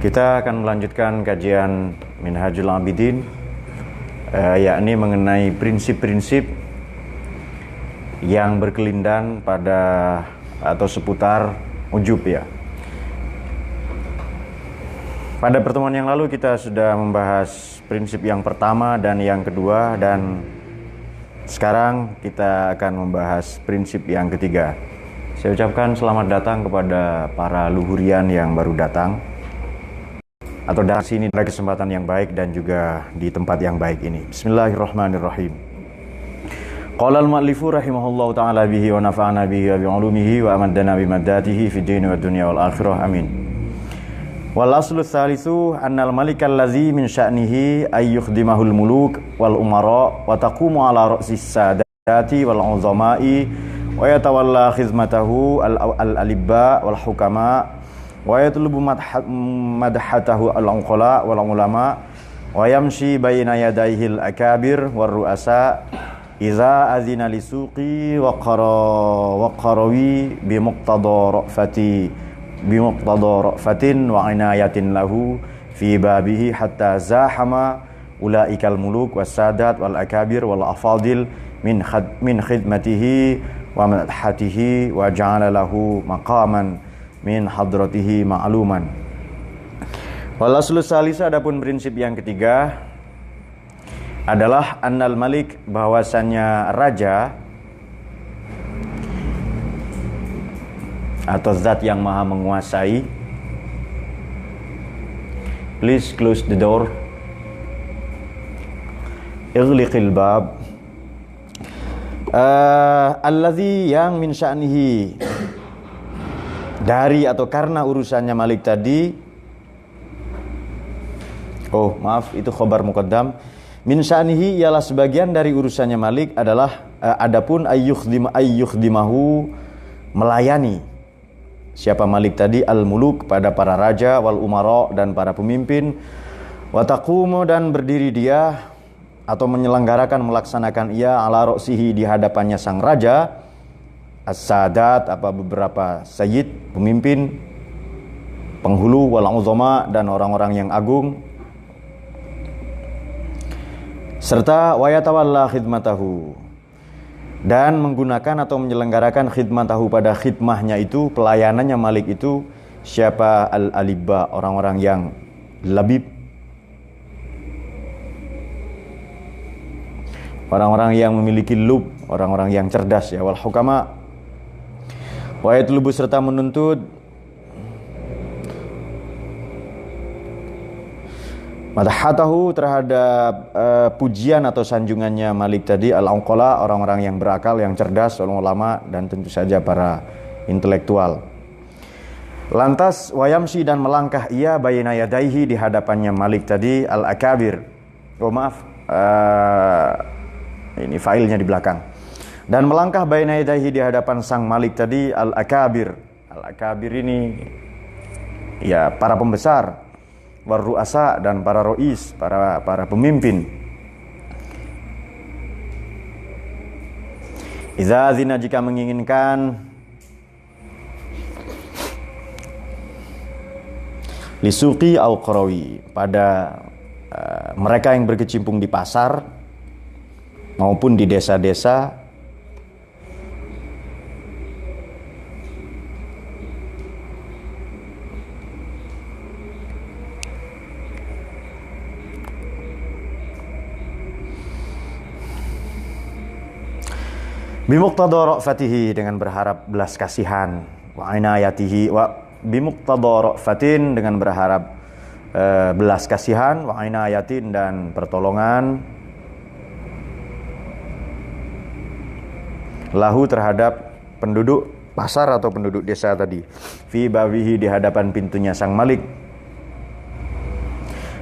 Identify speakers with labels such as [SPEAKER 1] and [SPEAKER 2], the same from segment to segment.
[SPEAKER 1] Kita akan melanjutkan kajian Minhajul Abidin, yakni mengenai prinsip-prinsip yang berkelindan pada atau seputar ujub ya. Pada pertemuan yang lalu kita sudah membahas prinsip yang pertama dan yang kedua, dan sekarang kita akan membahas prinsip yang ketiga. Saya ucapkan selamat datang kepada para luhurian yang baru datang atau datang sini pada kesempatan yang baik dan juga di tempat yang baik ini. Bismillahirrahmanirrahim. Qala al-mu'allifu rahimahullahu ta'ala bihi wa nafa'ana bihi wa bi'ulumihi wa amaddana bimaddatihi fid dini wa dunya wal akhirah. Amin. Wal aslu tsalitsu annal malikal ladzi min sya'nihi ay yukhdimahul muluk wal umara wa taqumu ala ra'sis sadati wal uzama'i wa yatawalla khidmatahu al-alibba wal hukama wa yatlubu madhatahu al-unqala wal ulama wa yamshi baina yadayhi al-akabir war ru'asa idza azina li suqi wa qarawi bi muqtada ra'fatin wa inayatin lahu fi babihi hatta zahama ulaikal muluk was sadat wal akabir wal afadil min khidmatihi wa madhatihi wa ja'ala lahu maqaman min hadratihi ma'luman. Wal aslu salis, adapun prinsip yang ketiga adalah annal malik, bahwasannya raja atau zat yang maha menguasai. Please close the door. Ighliqil bab. Alladzi yang min sya'nihi, dari atau karena urusannya malik tadi. Oh maaf, itu khobar muqaddam. Min sya'nihi ialah sebagian dari urusannya malik adalah adapun ayyukhdimahu, melayani. Siapa malik tadi? Al-muluk, pada para raja, wal umara, dan para pemimpin, wa taqumu, dan berdiri dia atau menyelenggarakan, melaksanakan ia, ala ra'sihi, di hadapannya sang raja, as-sadat, beberapa sayyid, pemimpin, penghulu, wal uzama, dan orang-orang yang agung, serta wa yatawalla khidmatahu, dan menggunakan atau menyelenggarakan khidmatahu, pada khidmahnya itu, pelayanannya malik itu, siapa? Al-alibba, orang-orang yang labib, orang-orang yang memiliki lub, orang-orang yang cerdas ya, wal hukama, wa yatlubu, serta menuntut madhatahu, terhadap pujian atau sanjungannya malik tadi, al-unqala, orang-orang yang berakal, yang cerdas, ulama, dan tentu saja para intelektual. Lantas wayamsi, dan melangkah ia, bayna yadaihi, di hadapannya malik tadi, al-akabir. Oh maaf, ini filenya di belakang. Dan melangkah bayna yadaihi, di hadapan sang malik tadi, al-akabir. Al-akabir ini ya para pembesar, war ru'asa, dan para rois, para pemimpin. Idza zina, jika menginginkan, lisuqi au qarawi, pada mereka yang berkecimpung di pasar maupun di desa-desa, bimuqtada ra'fatihi, dengan berharap belas kasihan, wa inayatihi, wa bimuqtada ra'fatin, dengan berharap belas kasihan, wa inayatin, dan pertolongan, lahu, terhadap penduduk pasar atau penduduk desa tadi, fi babihi, di hadapan pintunya sang malik,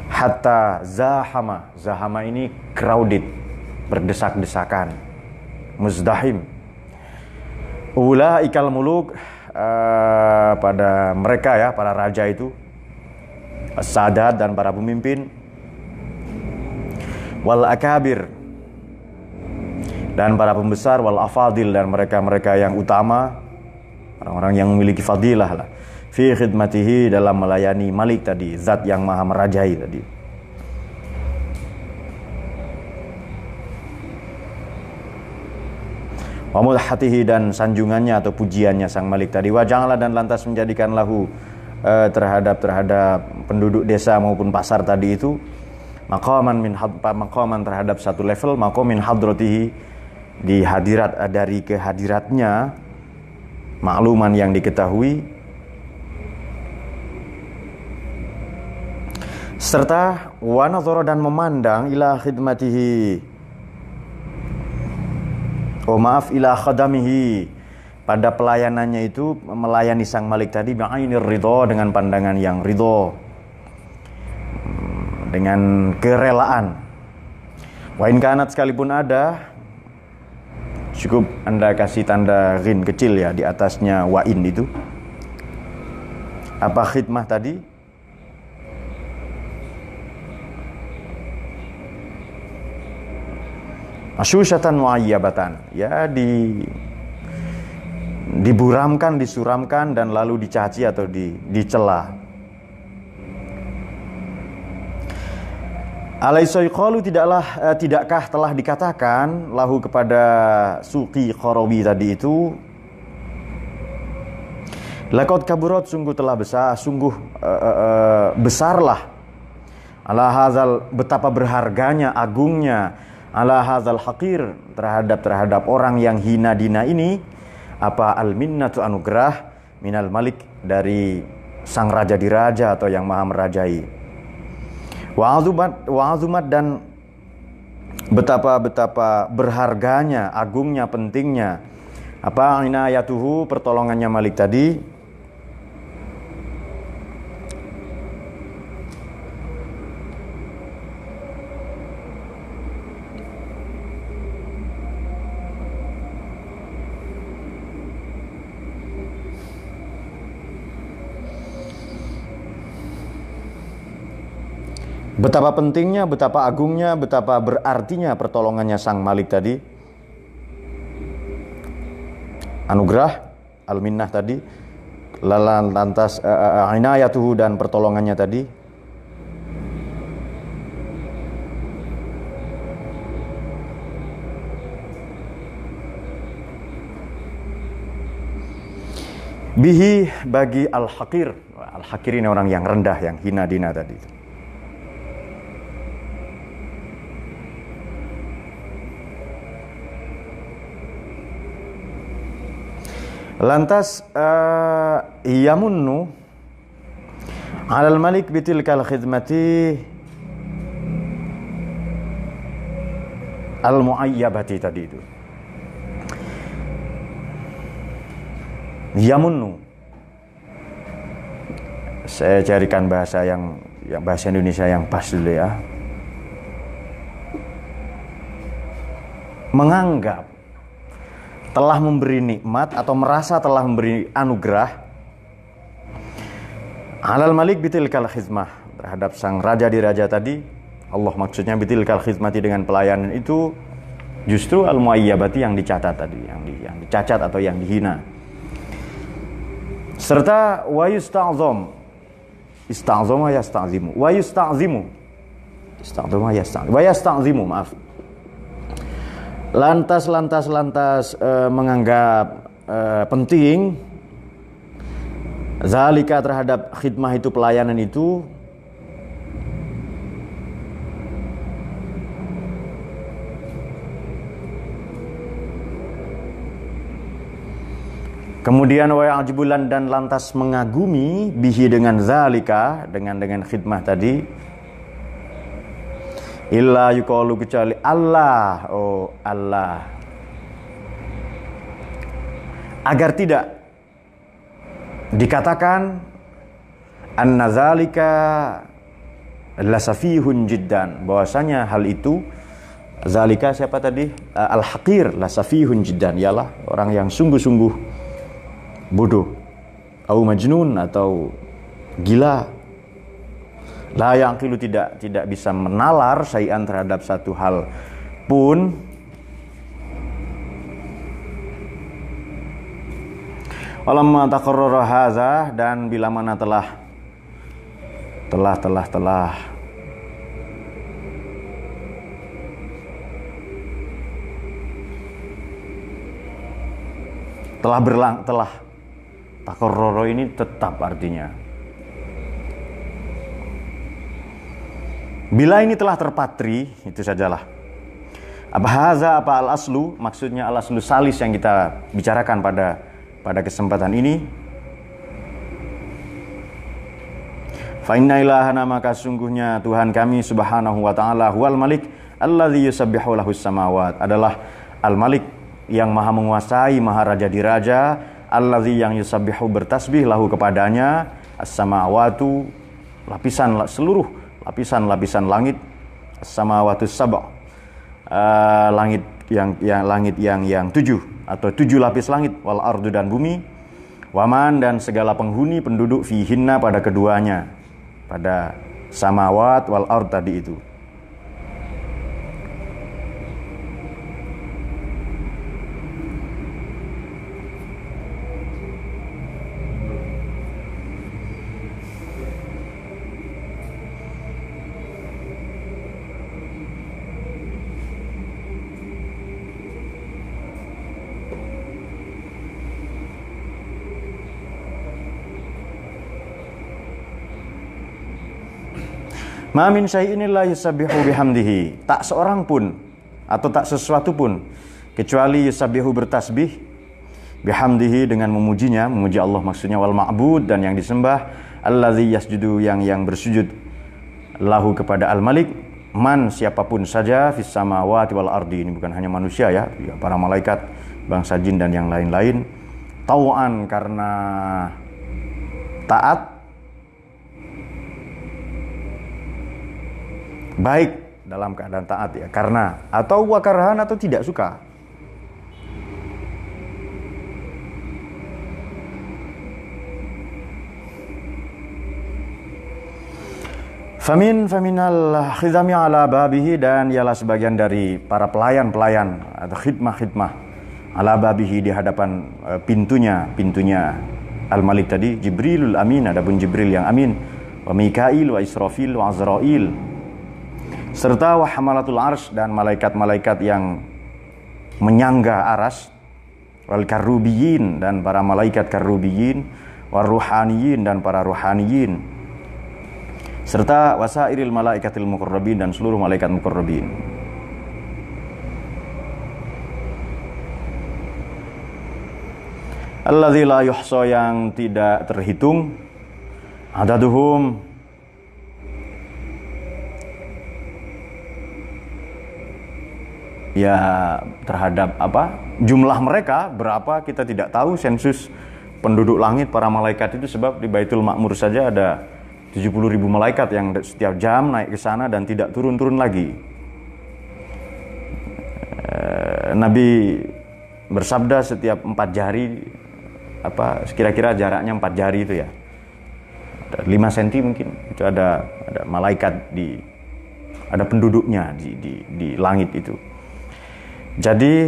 [SPEAKER 1] hatta zahama. Zahama ini crowded, berdesak-desakan, muzdahim. Ulaikal muluk, pada mereka ya, para raja itu, as-sadat, dan para pemimpin, wal akabir, dan para pembesar, wal afadil, dan mereka-mereka yang utama, orang-orang yang memiliki fadilah lah, fi khidmatihi, dalam melayani Malik tadi, zat yang maha merajai tadi. Wa mudhatihi, dan sanjungannya atau pujiannya sang Malik tadi. Wa ja'ala, dan lantas menjadikan lahu terhadap penduduk desa maupun pasar tadi itu maqaman terhadap satu level, maqam min hadratihi, di hadirat, dari kehadiratnya, makluman yang diketahui, serta wa nadhara, dan memandang, ila khidmatihi, ila khadamihi, pada pelayanannya itu, melayani sang Malik tadi, bi'ainir ridha, dengan pandangan yang ridha, dengan kerelaan. Wa in kanat, sekalipun ada, cukup Anda kasih tanda ghin kecil ya di atasnya wa in itu. Apa khidmah tadi? Asyusyatan muayyabatan, ya diburamkan, disuramkan, dan lalu dicaci atau dicela. Alaysa yuqalu, tidakkah telah dikatakan lahu kepada Suqi Qarawi tadi itu, laqad kaburat, sungguh telah besar, besarlah, ala hazal, betapa berharganya, agungnya, ala hazal haqir, terhadap orang yang hina dina ini, apa al-minnatu, anugerah, minal Malik, dari sang raja di raja atau yang maha merajai. Wa'azumat, dan betapa berharganya, agungnya, pentingnya, apa inayatuhu, pertolongannya Malik tadi, betapa pentingnya, betapa agungnya, betapa berartinya pertolongannya sang Malik tadi. Anugerah, al-minnah tadi, lantas inayatuhu, dan pertolongannya tadi. Bihi, bagi al-haqir. Al-haqir ini orang yang rendah, yang hina dina tadi. Lantas yamunnu 'alal Malik bitilkal khidmati al-muayyabati tadi itu. Yamunnu, saya carikan bahasa yang bahasa Indonesia yang pas dulu ya. Menganggap telah memberi nikmat atau merasa telah memberi anugerah, alal Malik bitilkal khidmah, terhadap sang raja di raja tadi. Allah maksudnya bitilkal khidmati, dengan pelayanan itu, justru al-muayyabati, yang dicatat tadi, yang dicacat atau yang dihina. Serta wa yusta'zam, ista'zama yasta'zimu, wa yusta'zimu, ista'zama yasta'zimu, wa yasta'zimu, maaf. Lantas menganggap penting zalika, terhadap khidmah itu, pelayanan itu, kemudian wa ya'jibulan, dan lantas mengagumi, bihi, dengan zalika, dengan khidmah tadi, illa yuqalu, kecuali Allah, Allah, agar tidak dikatakan anna zalika lasafihun jiddan, bahwasanya hal itu, zalika siapa tadi? Al-haqir, lasafihun jiddan, ialah orang yang sungguh-sungguh bodoh, au majnun, atau gila. La yaqilu, tidak bisa menalar syai'an, terhadap satu hal pun. Walamma taqarrara hadza, dan bila mana telah taqarrara ini tetap artinya. Bila ini telah terpatri, itu sajalah. Apa al-aslu, maksudnya al-aslu salis yang kita bicarakan pada kesempatan ini. Fa inna ilahana, maka sungguhnya Tuhan kami subhanahu wa ta'ala huwal malik alladzi yusabbihu lahus samawat, adalah al-malik yang maha menguasai, maha raja di raja, alladzi yang yusabbihu bertasbih lahu kepadanya, as-samawatu seluruh lapisan langit, as-samawatu sab', langit yang 7 atau 7 lapis langit, wal ardu dan bumi, waman dan segala penghuni penduduk fihinna pada keduanya, pada samawat wal ard tadi itu. Ma min syai'in la yusabbihu bihamdihi, tak seorang pun atau tak sesuatu pun kecuali yusabbihu bertasbih bihamdihi dengan memuji Allah maksudnya, wal ma'bud dan yang disembah, allazi yasjudu yang bersujud lahu kepada al-malik, man siapapun saja, fis samawati wal ardi, ini bukan hanya manusia ya, para malaikat, bangsa jin dan yang lain-lain, tau'an karena taat, baik dalam keadaan taat ya, karena, atau wakarhan atau tidak suka. Faminal khidami ala babihi, dan ialah sebagian dari para pelayan atau khidmah ala babihi, di hadapan pintunya al-malik tadi, Jibrilul amin, adapun Jibril yang amin, wa Mikail wa Israfil wa Azrail, serta wa hamalatul arsy, dan malaikat-malaikat yang menyangga aras, wal karubiyin, dan para malaikat karubiyin, war ruhaniyin, dan para ruhaniyin, serta wasairil malaikatil muqarrabin, dan seluruh malaikat muqarrabin. Alladzi la yuhsa, yang tidak terhitung, adaduhum, ya terhadap jumlah mereka berapa kita tidak tahu, sensus penduduk langit para malaikat itu, sebab di Baitul Ma'mur saja ada 70.000 malaikat yang setiap jam naik ke sana dan tidak turun-turun lagi. Nabi bersabda setiap 4 jari, kira-kira jaraknya 4 jari itu ya, 5 cm mungkin, itu ada malaikat ada penduduknya di langit itu. Jadi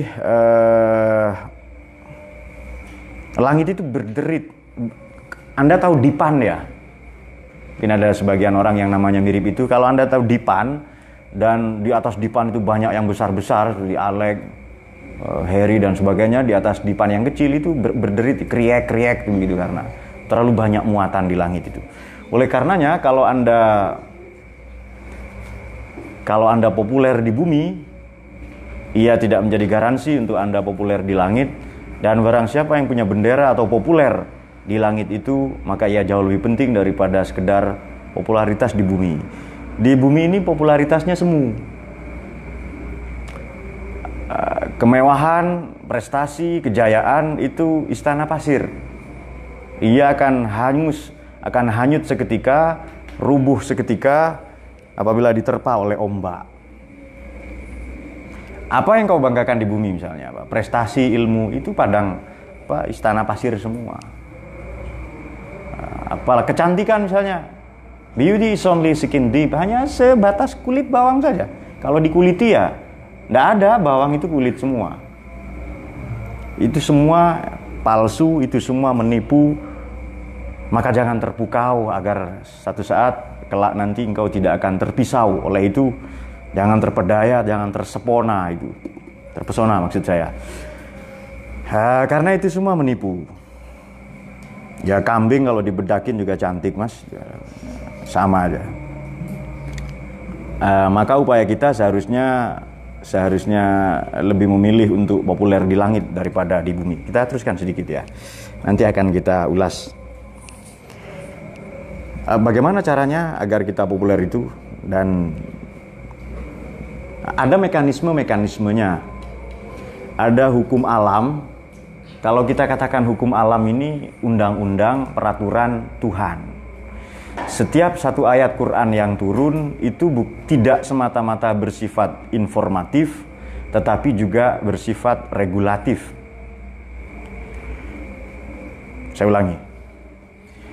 [SPEAKER 1] langit itu berderit. Anda tahu dipan ya? Mungkin ada sebagian orang yang namanya mirip itu. Kalau Anda tahu dipan, dan di atas dipan itu banyak yang besar-besar, seperti Alek, Harry dan sebagainya, di atas dipan yang kecil itu berderit, kriek-kriek begitu, karena terlalu banyak muatan di langit itu. Oleh karenanya kalau Anda populer di bumi, ia tidak menjadi garansi untuk Anda populer di langit. Dan barang siapa yang punya bendera atau populer di langit itu, maka ia jauh lebih penting daripada sekedar popularitas di bumi. Di bumi ini popularitasnya semu. Kemewahan, prestasi, kejayaan itu istana pasir. Ia akan hanyut seketika, rubuh seketika apabila diterpa oleh ombak. Apa yang kau banggakan di bumi misalnya, prestasi, ilmu, itu padang istana pasir semua. Apalah kecantikan misalnya, beauty is only skin deep, hanya sebatas kulit bawang saja. Kalau dikuliti ya, tidak ada, bawang itu kulit semua. Itu semua palsu, itu semua menipu. Maka jangan terpukau agar satu saat kelak nanti engkau tidak akan terpisau oleh itu. Jangan terpedaya, jangan tersepona itu. Terpesona maksud saya. Karena itu semua menipu. Ya kambing kalau dibedakin juga cantik mas, sama aja. Maka upaya kita seharusnya lebih memilih untuk populer di langit daripada di bumi. Kita teruskan sedikit ya. Nanti akan kita ulas. Bagaimana caranya agar kita populer itu, dan ada mekanismenya. Ada hukum alam. Kalau kita katakan hukum alam ini undang-undang, peraturan Tuhan. Setiap satu ayat Quran yang turun itu tidak semata-mata bersifat informatif, tetapi juga bersifat regulatif. Saya ulangi.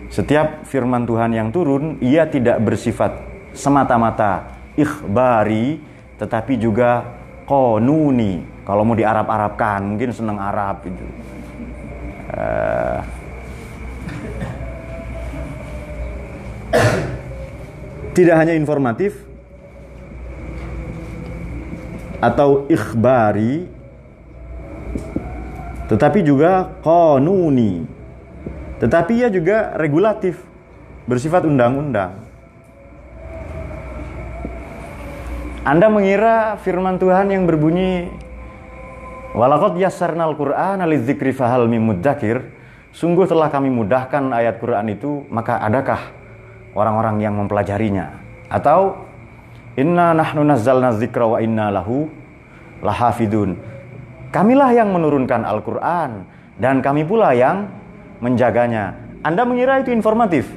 [SPEAKER 1] Setiap firman Tuhan yang turun, ia tidak bersifat semata-mata ikhbari, tetapi juga qanuni. Kalau mau di-Arab-Arabkan, mungkin senang Arab itu. Tidak hanya informatif atau ikhbari, tetapi juga qanuni. Tetapi ia juga regulatif, bersifat undang-undang. Anda mengira firman Tuhan yang berbunyi walaqad yassarnal Qur'ana lidzikri fahal mim mudzakir, sungguh telah kami mudahkan ayat Quran itu, maka adakah orang-orang yang mempelajarinya? Atau inna nahnu nazzalna dzikra wa inna lahu lahafidun, kamilah yang menurunkan Al-Quran dan kami pula yang menjaganya. Anda mengira itu informatif?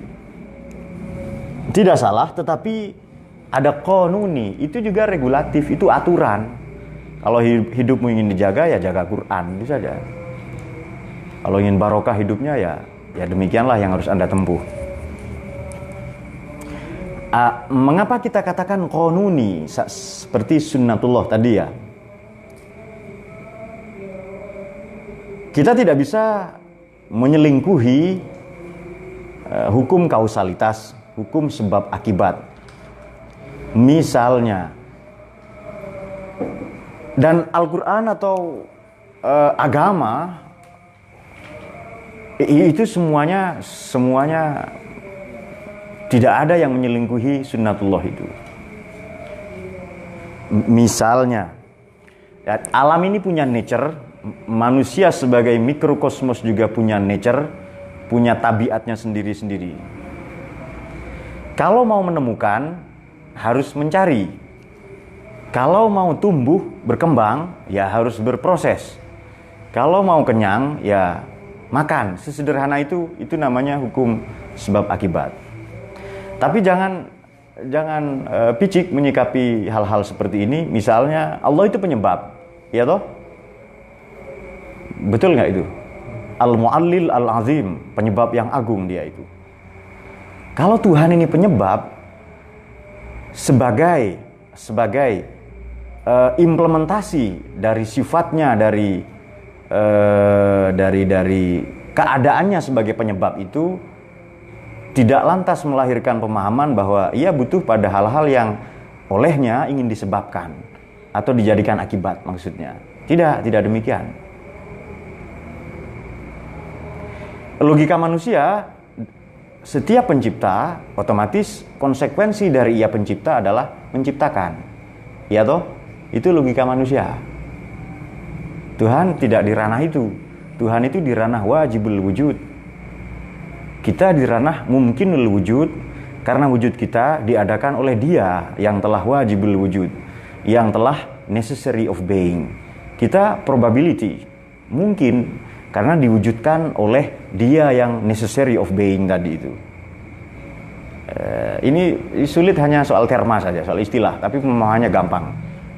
[SPEAKER 1] Tidak salah, tetapi ada qanuni, itu juga regulatif, itu aturan. Kalau hidupmu ingin dijaga, ya jaga Quran, itu saja. Kalau ingin barokah hidupnya, ya demikianlah yang harus Anda tempuh. Mengapa kita katakan qanuni seperti sunnatullah tadi ya? Kita tidak bisa menyelingkuhi hukum kausalitas, hukum sebab akibat. Misalnya, dan Al-Quran atau agama itu semuanya tidak ada yang menyelingkuhi sunnatullah itu. Misalnya, alam ini punya nature, manusia sebagai mikrokosmos juga punya nature, punya tabiatnya sendiri-sendiri. Kalau mau menemukan, harus mencari. Kalau mau tumbuh, berkembang, ya harus berproses. Kalau mau kenyang, ya makan. Sesederhana itu namanya hukum sebab akibat. Tapi jangan picik menyikapi hal-hal seperti ini. Misalnya Allah itu penyebab, ya toh? Betul nggak itu? Al-Mu'allil Al-Azim, penyebab yang agung dia itu. Kalau Tuhan ini penyebab sebagai implementasi dari sifatnya, dari keadaannya sebagai penyebab itu, tidak lantas melahirkan pemahaman bahwa ia butuh pada hal-hal yang olehnya ingin disebabkan atau dijadikan akibat maksudnya. Tidak demikian. Logika manusia, setiap pencipta otomatis konsekuensi dari ia pencipta adalah menciptakan. Ya toh? Itu logika manusia. Tuhan tidak di ranah itu. Tuhan itu di ranah wajibul wujud. Kita di ranah mungkinul wujud, karena wujud kita diadakan oleh Dia yang telah wajibul wujud, yang telah necessary of being. Kita probability, mungkin karena diwujudkan oleh Dia yang necessary of being tadi itu. Ini sulit hanya soal terma saja, soal istilah, tapi pemahamannya gampang.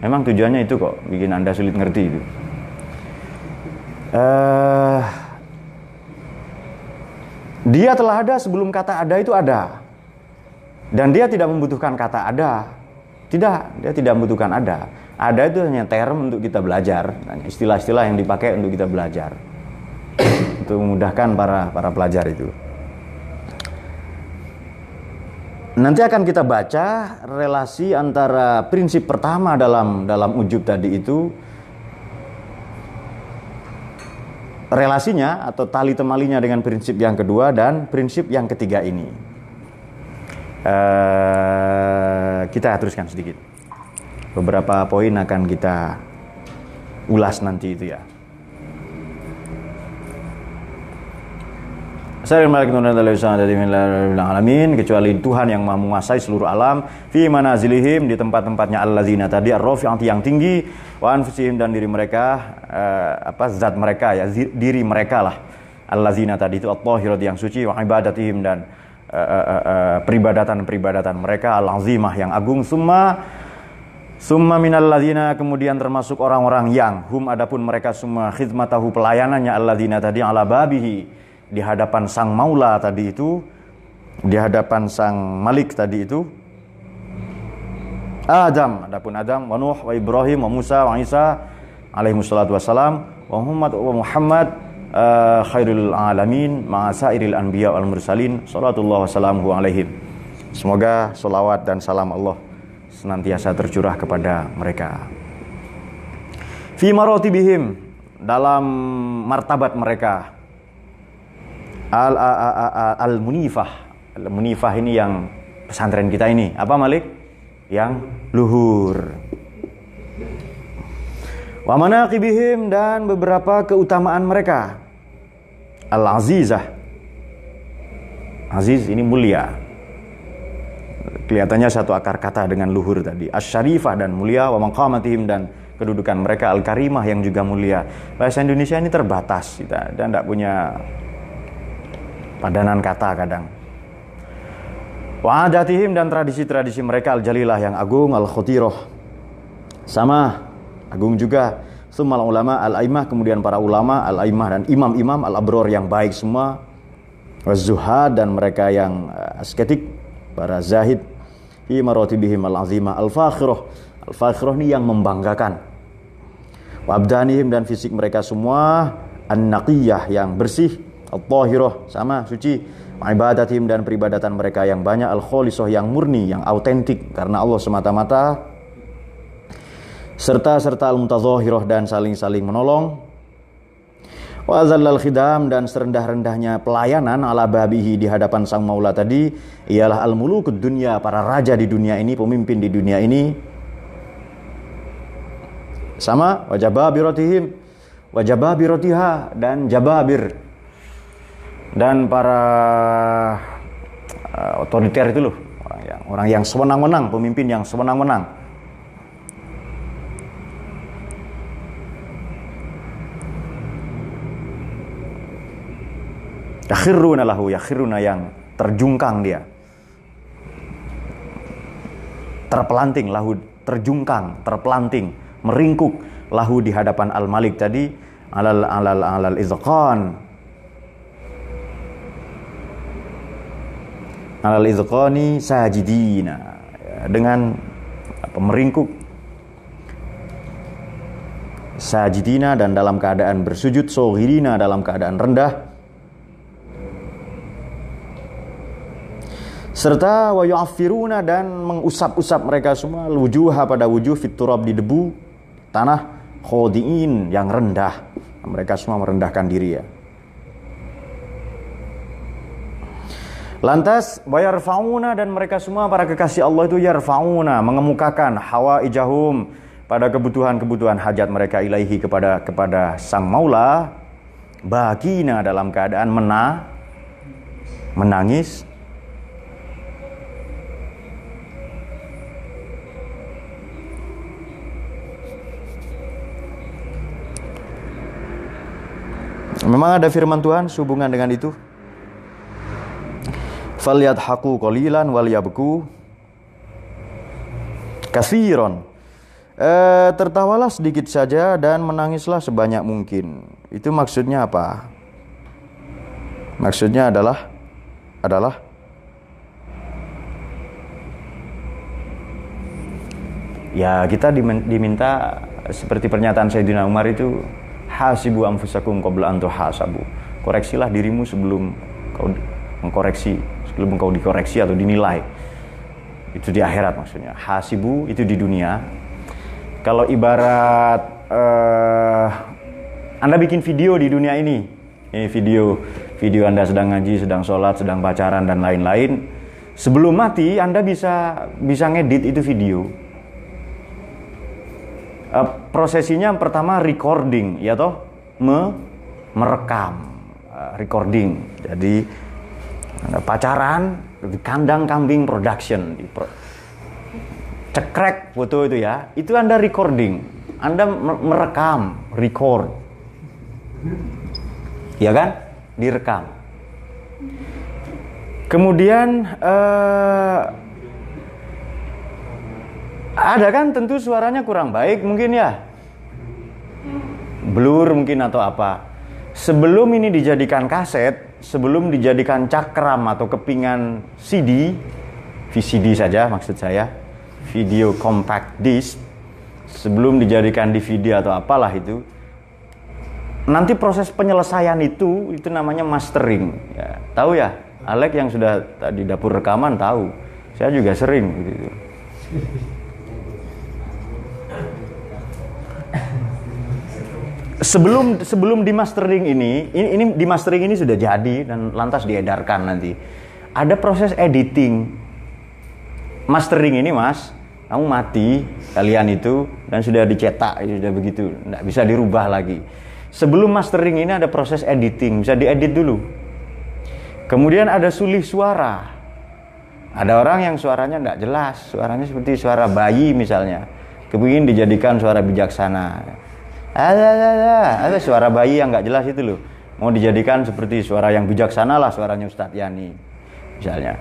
[SPEAKER 1] Memang tujuannya itu kok, bikin Anda sulit ngerti itu. Dia telah ada sebelum kata ada itu ada. Dan dia tidak membutuhkan kata ada. Tidak, dia tidak membutuhkan ada. Ada itu hanya term untuk kita belajar, istilah-istilah yang dipakai untuk kita belajar. untuk memudahkan para pelajar itu. Nanti akan kita baca relasi antara prinsip pertama dalam ujub tadi itu, relasinya atau tali temalinya dengan prinsip yang kedua dan prinsip yang ketiga ini. Kita teruskan sedikit. Beberapa poin akan kita ulas nanti itu ya. Alamin, kecuali Tuhan yang maha menguasai seluruh alam, fi manazilihim, di tempat-tempatnya allazina tadi, ar-rafi'ati yang tinggi, wa anfusihim, dan diri mereka, zat mereka ya, diri mereka lah, allazina tadi itu at-tahirati yang suci, wa ibadatihim, dan peribadatan mereka al-azimah yang agung, summa minal ladzina, kemudian termasuk orang-orang yang hum, adapun mereka semua, khidmatahu, pelayanannya alladzina tadi, ala babihi, di hadapan sang maula tadi itu, di hadapan sang malik tadi itu, Adam, adapun Adam, wa Nuh, wa Ibrahim, wa Musa, wa Isa alaihissalatu wassalam, wa Muhammad khairul alamin ma'a sairil anbiya wal mursalin salatullah wassalamuhu alaihim. Semoga salawat dan salam Allah senantiasa tercurah kepada mereka. Fi maratibihim, dalam martabat mereka, al-munifah. Al-munifah ini yang pesantren kita ini. Apa Malik? Yang luhur. Wa manaqibihim, dan beberapa keutamaan mereka. Al-azizah. Aziz ini mulia. Kelihatannya satu akar kata dengan luhur tadi. Asy-syarifah, dan mulia. Wa maqamatihim, dan kedudukan mereka. Al-karimah, yang juga mulia. Bahasa Indonesia ini terbatas kita, dan tidak punya padanan kata kadang. Wa adatihim, dan tradisi-tradisi mereka, al-jalilah, yang agung, al-khatirah, sama agung juga. Tsummal ulama, al-aimah, kemudian para ulama, al-aimah, dan imam-imam, al-abror, yang baik semua. Waz-zuhad, dan mereka yang asketik, para zahid. Fi maratibihim al-azimah, al-fakhirah. Al-fakhirah ini yang membanggakan. Wa abdanihim, dan fisik mereka semua, an-naqiyah, yang bersih, al-tahirah, sama suci, ibadatihim, dan peribadatan mereka yang banyak, al-khalisah, yang murni, yang autentik karena Allah semata-mata, serta al-mutadzahirah, dan saling menolong, wa azallal khidam, dan serendah-rendahnya pelayanan, ala babihi, di hadapan sang maula tadi, ialah al-mulukud dunya, para raja di dunia ini, pemimpin di dunia ini, sama wajababiratihim, wajababiratiha, dan jababir, dan para otoriter itu loh, orang yang sewenang-wenang, pemimpin yang sewenang-wenang. Yakhiruna lahu, yakhiruna, yang terjungkang dia, terpelanting, lahu, terjungkang, terpelanting, meringkuk, lahu, di hadapan al-malik tadi, alal izqan, alal izqani sajidina, dengan meringkuk, sajidina, dan dalam keadaan bersujud, soghirina, dalam keadaan rendah, serta wa yu'affiruna, dan mengusap-usap mereka semua, wujuha, pada wujuh, fit turab, di debu tanah, khodiin, yang rendah, mereka semua merendahkan diri ya. Lantas wayarfauna, dan mereka semua para kekasih Allah itu yarfauna, mengemukakan hawaijahum, pada kebutuhan-kebutuhan hajat mereka, ilaihi, kepada sang maula, bakina, dalam keadaan menangis, memang ada firman Tuhan sehubungan dengan itu. Falyadhaku qalilan walyabku katsiran. Tertawalah sedikit saja dan menangislah sebanyak mungkin. Itu maksudnya apa? Maksudnya adalah ya, kita diminta seperti pernyataan Sayyidina Umar itu, hasibu anfusakum qabla an tuhasabu. Koreksilah dirimu sebelum kau mengkoreksi, sebelum engkau dikoreksi atau dinilai. Itu di akhirat maksudnya. Hasibu itu di dunia. Kalau ibarat Anda bikin video di dunia ini video Anda sedang ngaji, sedang sholat, sedang pacaran dan lain-lain. Sebelum mati Anda bisa ngedit itu video. Prosesinya pertama recording, ya toh, merekam. Recording. Jadi pacaran di kandang kambing production, cekrek foto itu ya, itu Anda recording, Anda merekam, record, ya kan, direkam. Kemudian ada kan tentu suaranya kurang baik mungkin ya, blur mungkin atau apa. Sebelum ini dijadikan kaset, sebelum dijadikan cakram atau kepingan CD, VCD saja maksud saya, video compact disc, sebelum dijadikan DVD atau apalah itu, nanti proses penyelesaian itu namanya mastering. Ya, tahu ya, Alek yang sudah di dapur rekaman tahu, saya juga sering gitu. Sebelum di mastering ini di mastering ini sudah jadi dan lantas diedarkan nanti. Ada proses editing. Mastering ini Mas, kamu mati kalian itu dan sudah dicetak, sudah begitu, enggak bisa dirubah lagi. Sebelum mastering ini ada proses editing, bisa diedit dulu. Kemudian ada sulih suara. Ada orang yang suaranya enggak jelas, suaranya seperti suara bayi misalnya. Kepingin dijadikan suara bijaksana. Ada suara bayi yang nggak jelas itu loh, mau dijadikan seperti suara yang bijaksana lah, suaranya Ustadz Yani misalnya.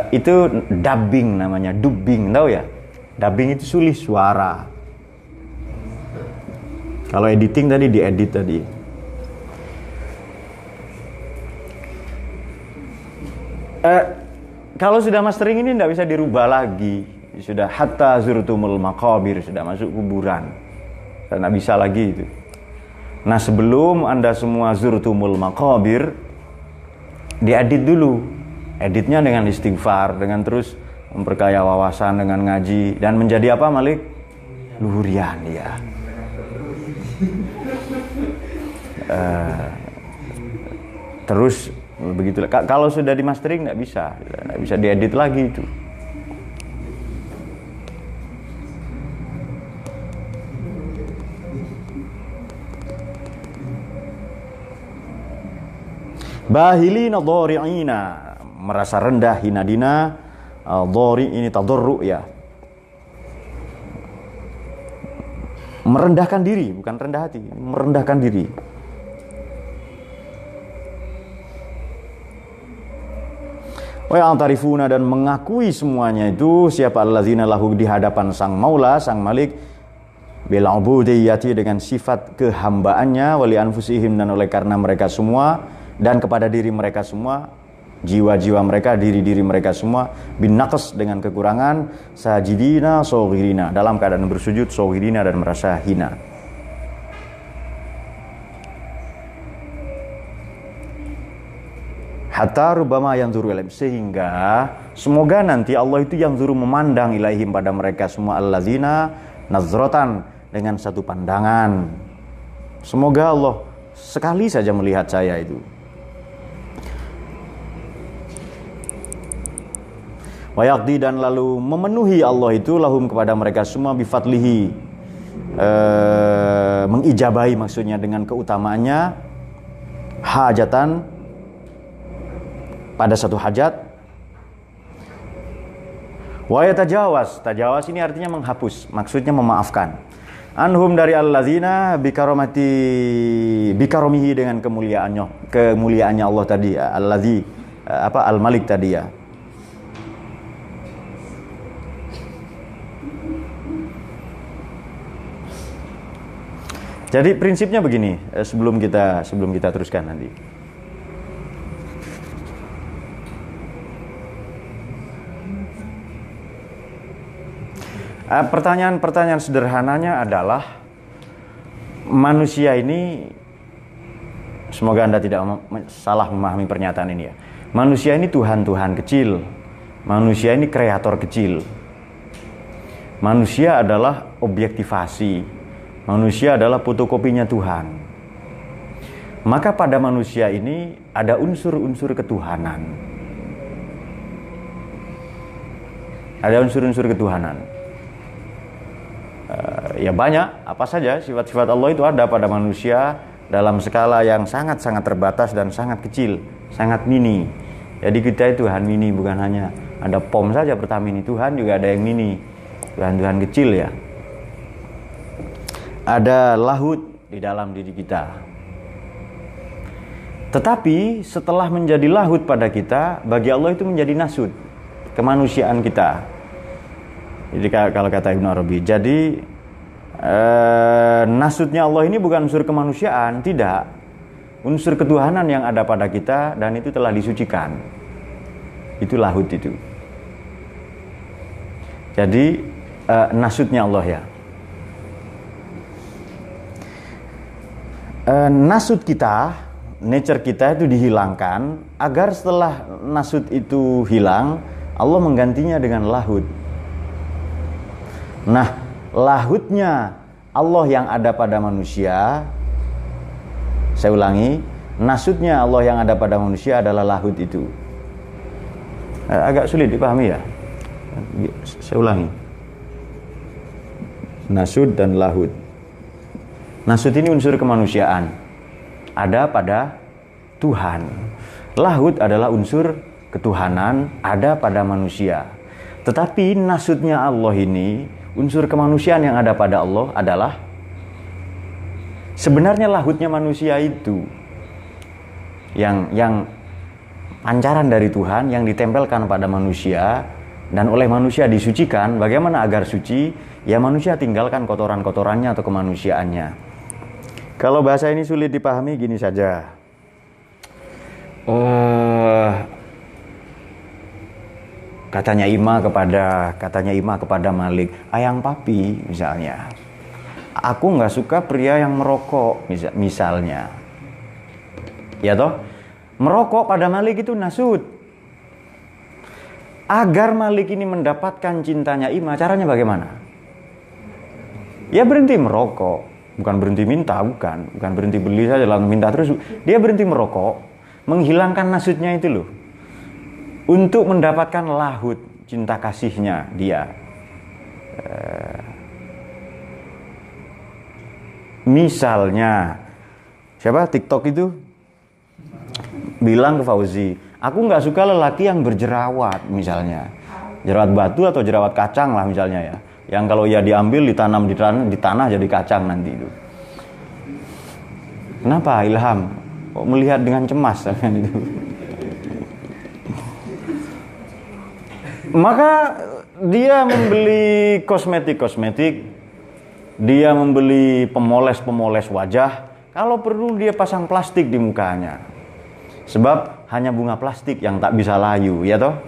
[SPEAKER 1] Itu dubbing namanya, dubbing, tahu ya? Dubbing itu sulih suara. Kalau editing tadi diedit tadi. Kalau sudah mastering ini nggak bisa dirubah lagi, sudah hatta zurtumul maqabir, sudah masuk kuburan. Nggak bisa lagi itu. Nah, sebelum Anda semua zurtumul maqabir, diedit dulu. Editnya dengan istighfar, dengan terus memperkaya wawasan dengan ngaji dan menjadi apa, Malik? Luhurian, ya. Terus begitu. Kalau sudah di mastering nggak bisa diedit lagi itu. Bahilina dhari'ina, merasa rendah, hina dina. Dhari ini tadarru ya, merendahkan diri, bukan rendah hati, merendahkan diri. Wa ya'tarifuna, dan mengakui semuanya itu siapa allazina lahu, di hadapan sang Maula, sang Malik, bil ubudiyyati, dengan sifat kehambaannya, wali anfusihim, dan oleh karena mereka semua, dan kepada diri mereka semua, jiwa-jiwa mereka, diri-diri mereka semua, bin naqs, dengan kekurangan, sajidina saghirina, dalam keadaan bersujud, saghirina, dan merasa hina. Hatta rubama yanzuru ilaihim, sehingga semoga nanti Allah itu yanzuru, memandang, ilaihim, pada mereka semua, allazina nazratan, dengan satu pandangan. Semoga Allah sekali saja melihat saya itu. Wa yaqdi, dan lalu memenuhi Allah itu, lahum, kepada mereka semua, bifadlihi, mengijabahi maksudnya dengan keutamaannya, hajatan, pada satu hajat. Wa yatajawaz, tajawaz ini artinya menghapus, maksudnya memaafkan. Anhum, dari allazina, bikaromihi, dengan kemuliaannya Allah tadi, allazi al-malik tadi ya. Jadi prinsipnya begini, sebelum kita teruskan nanti. Pertanyaan sederhananya adalah, manusia ini Semoga Anda tidak salah memahami pernyataan ini ya. Manusia ini Tuhan-Tuhan kecil. Manusia ini kreator kecil. Manusia adalah objektivasi. Manusia adalah fotokopinya Tuhan. Maka pada manusia ini ada unsur-unsur ketuhanan. Ada unsur-unsur ketuhanan. Ya banyak, apa saja sifat-sifat Allah itu ada pada manusia dalam skala yang sangat-sangat terbatas dan sangat kecil, sangat mini. Jadi kita itu Tuhan mini, bukan hanya ada POM saja Pertamini. Tuhan juga ada yang mini, Tuhan-Tuhan kecil ya. Ada lahut di dalam diri kita. Tetapi setelah menjadi lahut pada kita, bagi Allah itu menjadi nasud, kemanusiaan kita. Jadi kalau kata Ibnu Arabi, jadi nasudnya Allah ini bukan unsur kemanusiaan, tidak. Unsur ketuhanan yang ada pada kita dan itu telah disucikan. Itu lahut itu. Jadi nasudnya Allah ya. Nasud kita, nature kita itu dihilangkan agar setelah nasud itu hilang, Allah menggantinya dengan lahut. Nah, lahutnya Allah yang ada pada manusia, saya ulangi, nasudnya Allah yang ada pada manusia adalah lahut itu. Agak sulit dipahami ya. Saya ulangi. Nasud dan lahut. Nasud ini unsur kemanusiaan, ada pada Tuhan. Lahut adalah unsur ketuhanan, ada pada manusia. Tetapi nasudnya Allah ini, unsur kemanusiaan yang ada pada Allah adalah sebenarnya lahutnya manusia itu yang pancaran dari Tuhan yang ditempelkan pada manusia dan oleh manusia disucikan. Bagaimana agar suci? Ya manusia tinggalkan kotoran-kotorannya atau kemanusiaannya. Kalau bahasa ini sulit dipahami, gini saja. Katanya Ima kepada Malik, ayang papi misalnya, aku nggak suka pria yang merokok misalnya, ya toh, merokok pada Malik itu nasud. Agar Malik ini mendapatkan cintanya Ima, caranya bagaimana? Ya berhenti merokok, bukan berhenti minta, bukan berhenti beli saja lalu minta terus. Dia berhenti merokok, menghilangkan nasudnya itu loh, untuk mendapatkan lahut cinta kasihnya dia. Misalnya siapa TikTok itu bilang ke Fauzi, aku nggak suka lelaki yang berjerawat misalnya, jerawat batu atau jerawat kacang lah misalnya ya, yang kalau ya diambil ditanam di tanah jadi kacang nanti itu. Kenapa Ilham kok melihat dengan cemas kan itu? Maka dia membeli kosmetik, dia membeli pemoles wajah, kalau perlu dia pasang plastik di mukanya. Sebab hanya bunga plastik yang tak bisa layu, ya toh?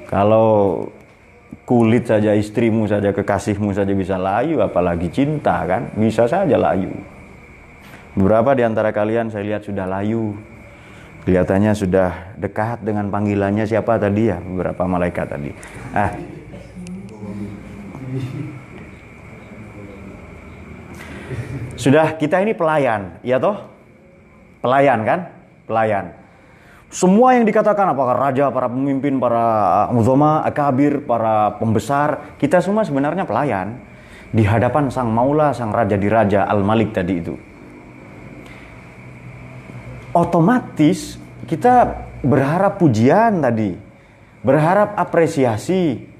[SPEAKER 1] Kalau kulit saja istrimu saja, kekasihmu saja bisa layu, apalagi cinta kan? Bisa saja layu. Beberapa di antara kalian saya lihat sudah layu. Kelihatannya sudah dekat dengan panggilannya siapa tadi ya? Beberapa malaikat tadi. Sudah, kita ini pelayan, ya toh? Pelayan kan? Pelayan. Semua yang dikatakan, apakah raja, para pemimpin, para uzama, akabir, para pembesar, kita semua sebenarnya pelayan di hadapan sang maula, sang raja di raja, al-malik tadi itu. Otomatis kita berharap pujian tadi, berharap apresiasi.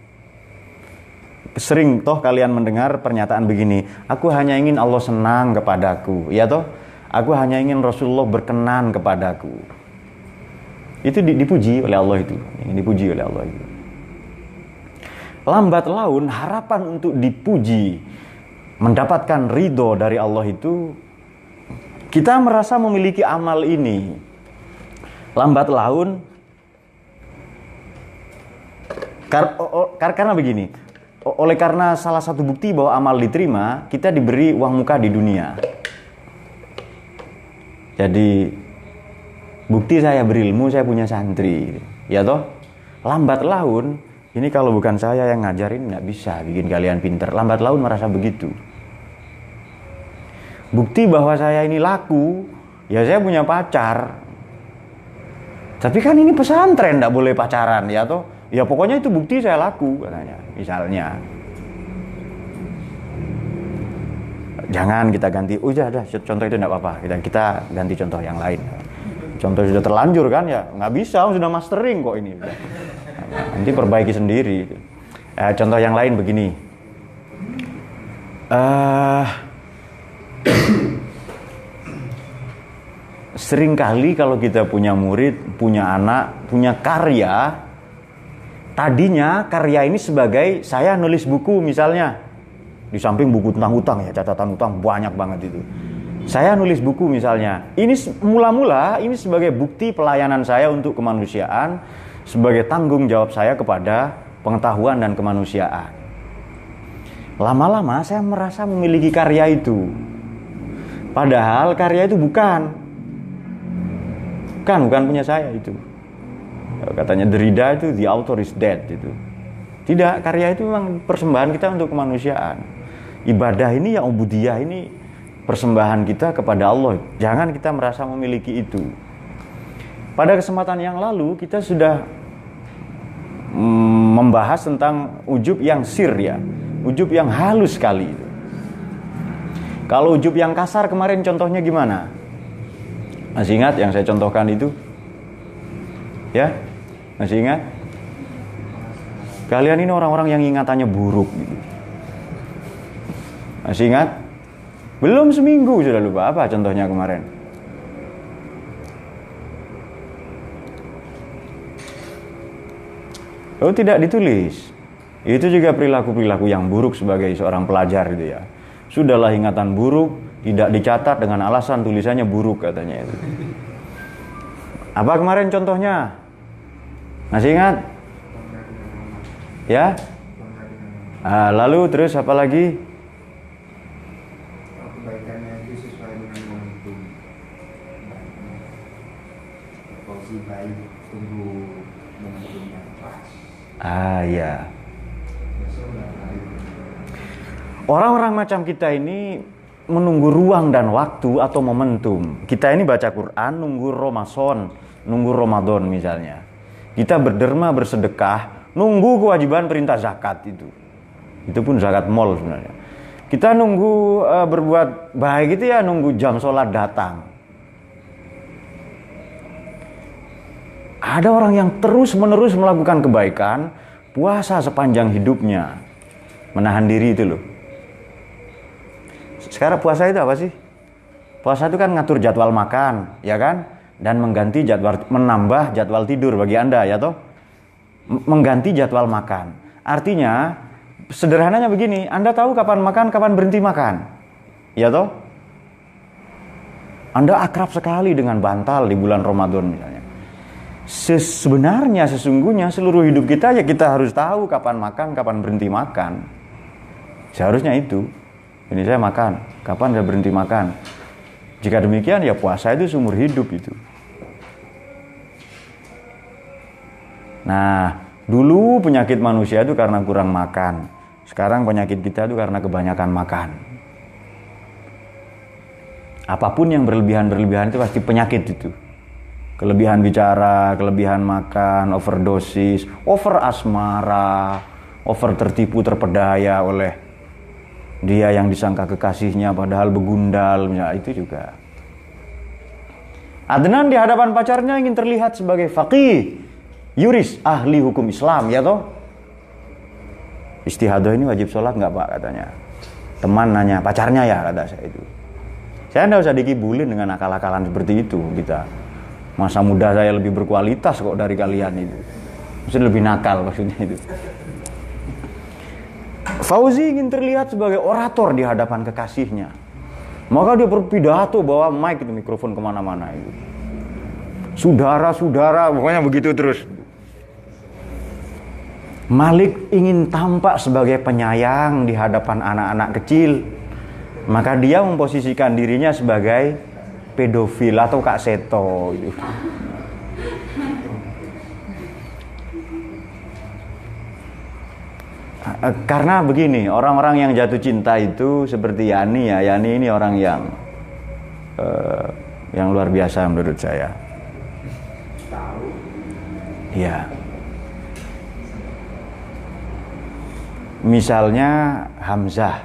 [SPEAKER 1] Sering toh kalian mendengar pernyataan begini, aku hanya ingin Allah senang kepadaku, ya toh? Aku hanya ingin Rasulullah berkenan kepadaku. Itu dipuji oleh Allah itu, dipuji oleh Allah itu. Lambat laun harapan untuk dipuji, mendapatkan ridho dari Allah itu, kita merasa memiliki amal ini. Lambat laun, karena begini, oleh karena salah satu bukti bahwa amal diterima, kita diberi uang muka di dunia. Jadi bukti saya berilmu, saya punya santri. Ya toh? Lambat laun, ini kalau bukan saya yang ngajarin nggak bisa bikin kalian pinter. Lambat laun merasa begitu. Bukti bahwa saya ini laku, ya saya punya pacar. Tapi kan ini pesantren, nggak boleh pacaran, ya toh? Ya pokoknya itu bukti saya laku, katanya. Misalnya. Jangan kita ganti, udah contoh itu nggak apa-apa. Kita ganti contoh yang lain. Contoh sudah terlanjur kan ya, nggak bisa, sudah mastering kok ini. Nanti perbaiki sendiri. Contoh yang lain begini. Seringkali kalau kita punya murid, punya anak, punya karya, tadinya karya ini sebagai saya nulis buku misalnya, di samping buku tentang utang ya, catatan utang banyak banget itu. Saya nulis buku misalnya, ini mula-mula ini sebagai bukti pelayanan saya untuk kemanusiaan, sebagai tanggung jawab saya kepada pengetahuan dan kemanusiaan. Lama-lama saya merasa memiliki karya itu. Padahal karya itu bukan punya saya itu. Katanya Derrida itu the author is dead itu. Tidak, karya itu memang persembahan kita untuk kemanusiaan. Ibadah ini ya ubudiyah ini persembahan kita kepada Allah. Jangan kita merasa memiliki itu. Pada kesempatan yang lalu kita sudah membahas tentang ujub yang sir ya, ujub yang halus sekali itu. Kalau ujub yang kasar kemarin contohnya gimana? Masih ingat yang saya contohkan itu? Ya? Masih ingat? Kalian ini orang-orang yang ingatannya buruk gitu. Masih ingat? Belum seminggu sudah lupa. Apa contohnya kemarin? Oh, tidak ditulis. Itu juga perilaku-perilaku yang buruk sebagai seorang pelajar gitu ya. Sudahlah ingatan buruk, tidak dicatat dengan alasan tulisannya buruk katanya itu. Apa kemarin contohnya? Masih ingat? Ya? Lalu terus apa lagi?
[SPEAKER 2] Kebaikannya itu sesuai dengan momentum. Porsi baik tunggu momentum yang pas.
[SPEAKER 1] Ya. Orang-orang macam kita ini menunggu ruang dan waktu atau momentum. Kita ini baca Quran nunggu Ramadan misalnya. Kita berderma bersedekah nunggu kewajiban perintah zakat itu. Itu pun zakat mall sebenarnya. Kita nunggu berbuat baik itu ya nunggu jam sholat datang. Ada orang yang terus-menerus melakukan kebaikan, puasa sepanjang hidupnya, menahan diri itu loh. Sekarang puasa itu apa sih? Puasa itu kan ngatur jadwal makan, ya kan? Dan menambah jadwal tidur bagi Anda, ya toh? Mengganti jadwal makan. Artinya, sederhananya begini, Anda tahu kapan makan, kapan berhenti makan. Ya toh? Anda akrab sekali dengan bantal di bulan Ramadan misalnya. Sesungguhnya seluruh hidup kita ya kita harus tahu kapan makan, kapan berhenti makan. Seharusnya itu. Ini saya makan, kapan saya berhenti makan. Jika demikian ya puasa itu seumur hidup itu. Nah, dulu penyakit manusia itu karena kurang makan. Sekarang penyakit kita itu karena kebanyakan makan. Apapun yang berlebihan itu pasti penyakit itu. Kelebihan bicara, kelebihan makan, overdosis, over asmara, over tertipu terpedaya oleh dia yang disangka kekasihnya padahal begundal, ya itu juga. Adnan di hadapan pacarnya ingin terlihat sebagai faqih, yuris, ahli hukum Islam, ya toh? Istihadah ini wajib sholat nggak Pak katanya. Teman nanya, pacarnya ya kata saya itu. Saya nggak usah dikibulin dengan akal-akalan seperti itu kita. Masa muda saya lebih berkualitas kok dari kalian itu. Maksudnya lebih nakal maksudnya itu. Fauzi ingin terlihat sebagai orator di hadapan kekasihnya. Maka dia berpidato bawa mic itu, mikrofon kemana-mana itu. Saudara-saudara, pokoknya begitu terus. Malik ingin tampak sebagai penyayang di hadapan anak-anak kecil. Maka dia memposisikan dirinya sebagai pedofil atau Kak Seto gitu. Karena begini, orang-orang yang jatuh cinta itu seperti Yani ya. Yani ini orang yang luar biasa menurut saya. Iya. Misalnya Hamzah.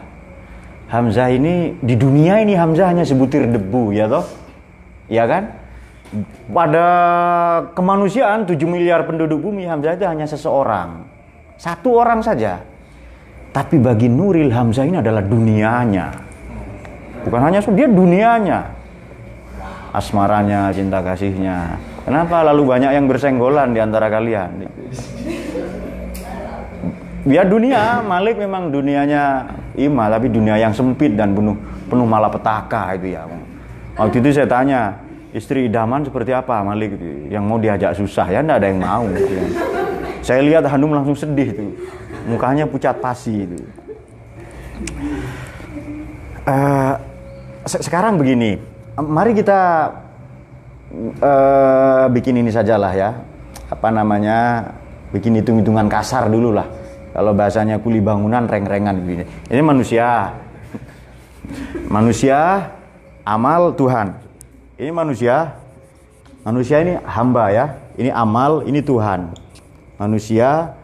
[SPEAKER 1] Hamzah ini di dunia ini Hamzah hanya sebutir debu ya toh? Ya kan? Pada kemanusiaan 7 miliar penduduk bumi, Hamzah itu hanya seseorang. Satu orang saja. Tapi bagi Nuril, Hamzah ini adalah dunianya. Bukan hanya dia dunianya. Asmaranya, cinta kasihnya. Kenapa lalu banyak yang bersenggolan di antara kalian? Biar dunia, Malik memang dunianya Ima, tapi dunia yang sempit dan penuh malapetaka itu ya. Waktu itu saya tanya, istri idaman seperti apa Malik itu? Yang mau diajak susah ya, enggak ada yang mau. Gitu. Saya lihat Hanum langsung sedih itu. Mukanya pucat pasi itu. Sekarang begini, mari kita bikin ini sajalah ya. Apa namanya? Bikin hitung-hitungan kasar dulu lah. Kalau bahasanya kuli bangunan reng-rengan begini. Ini manusia. Manusia, amal Tuhan. Ini manusia. Manusia ini hamba ya. Ini amal, ini Tuhan. Manusia,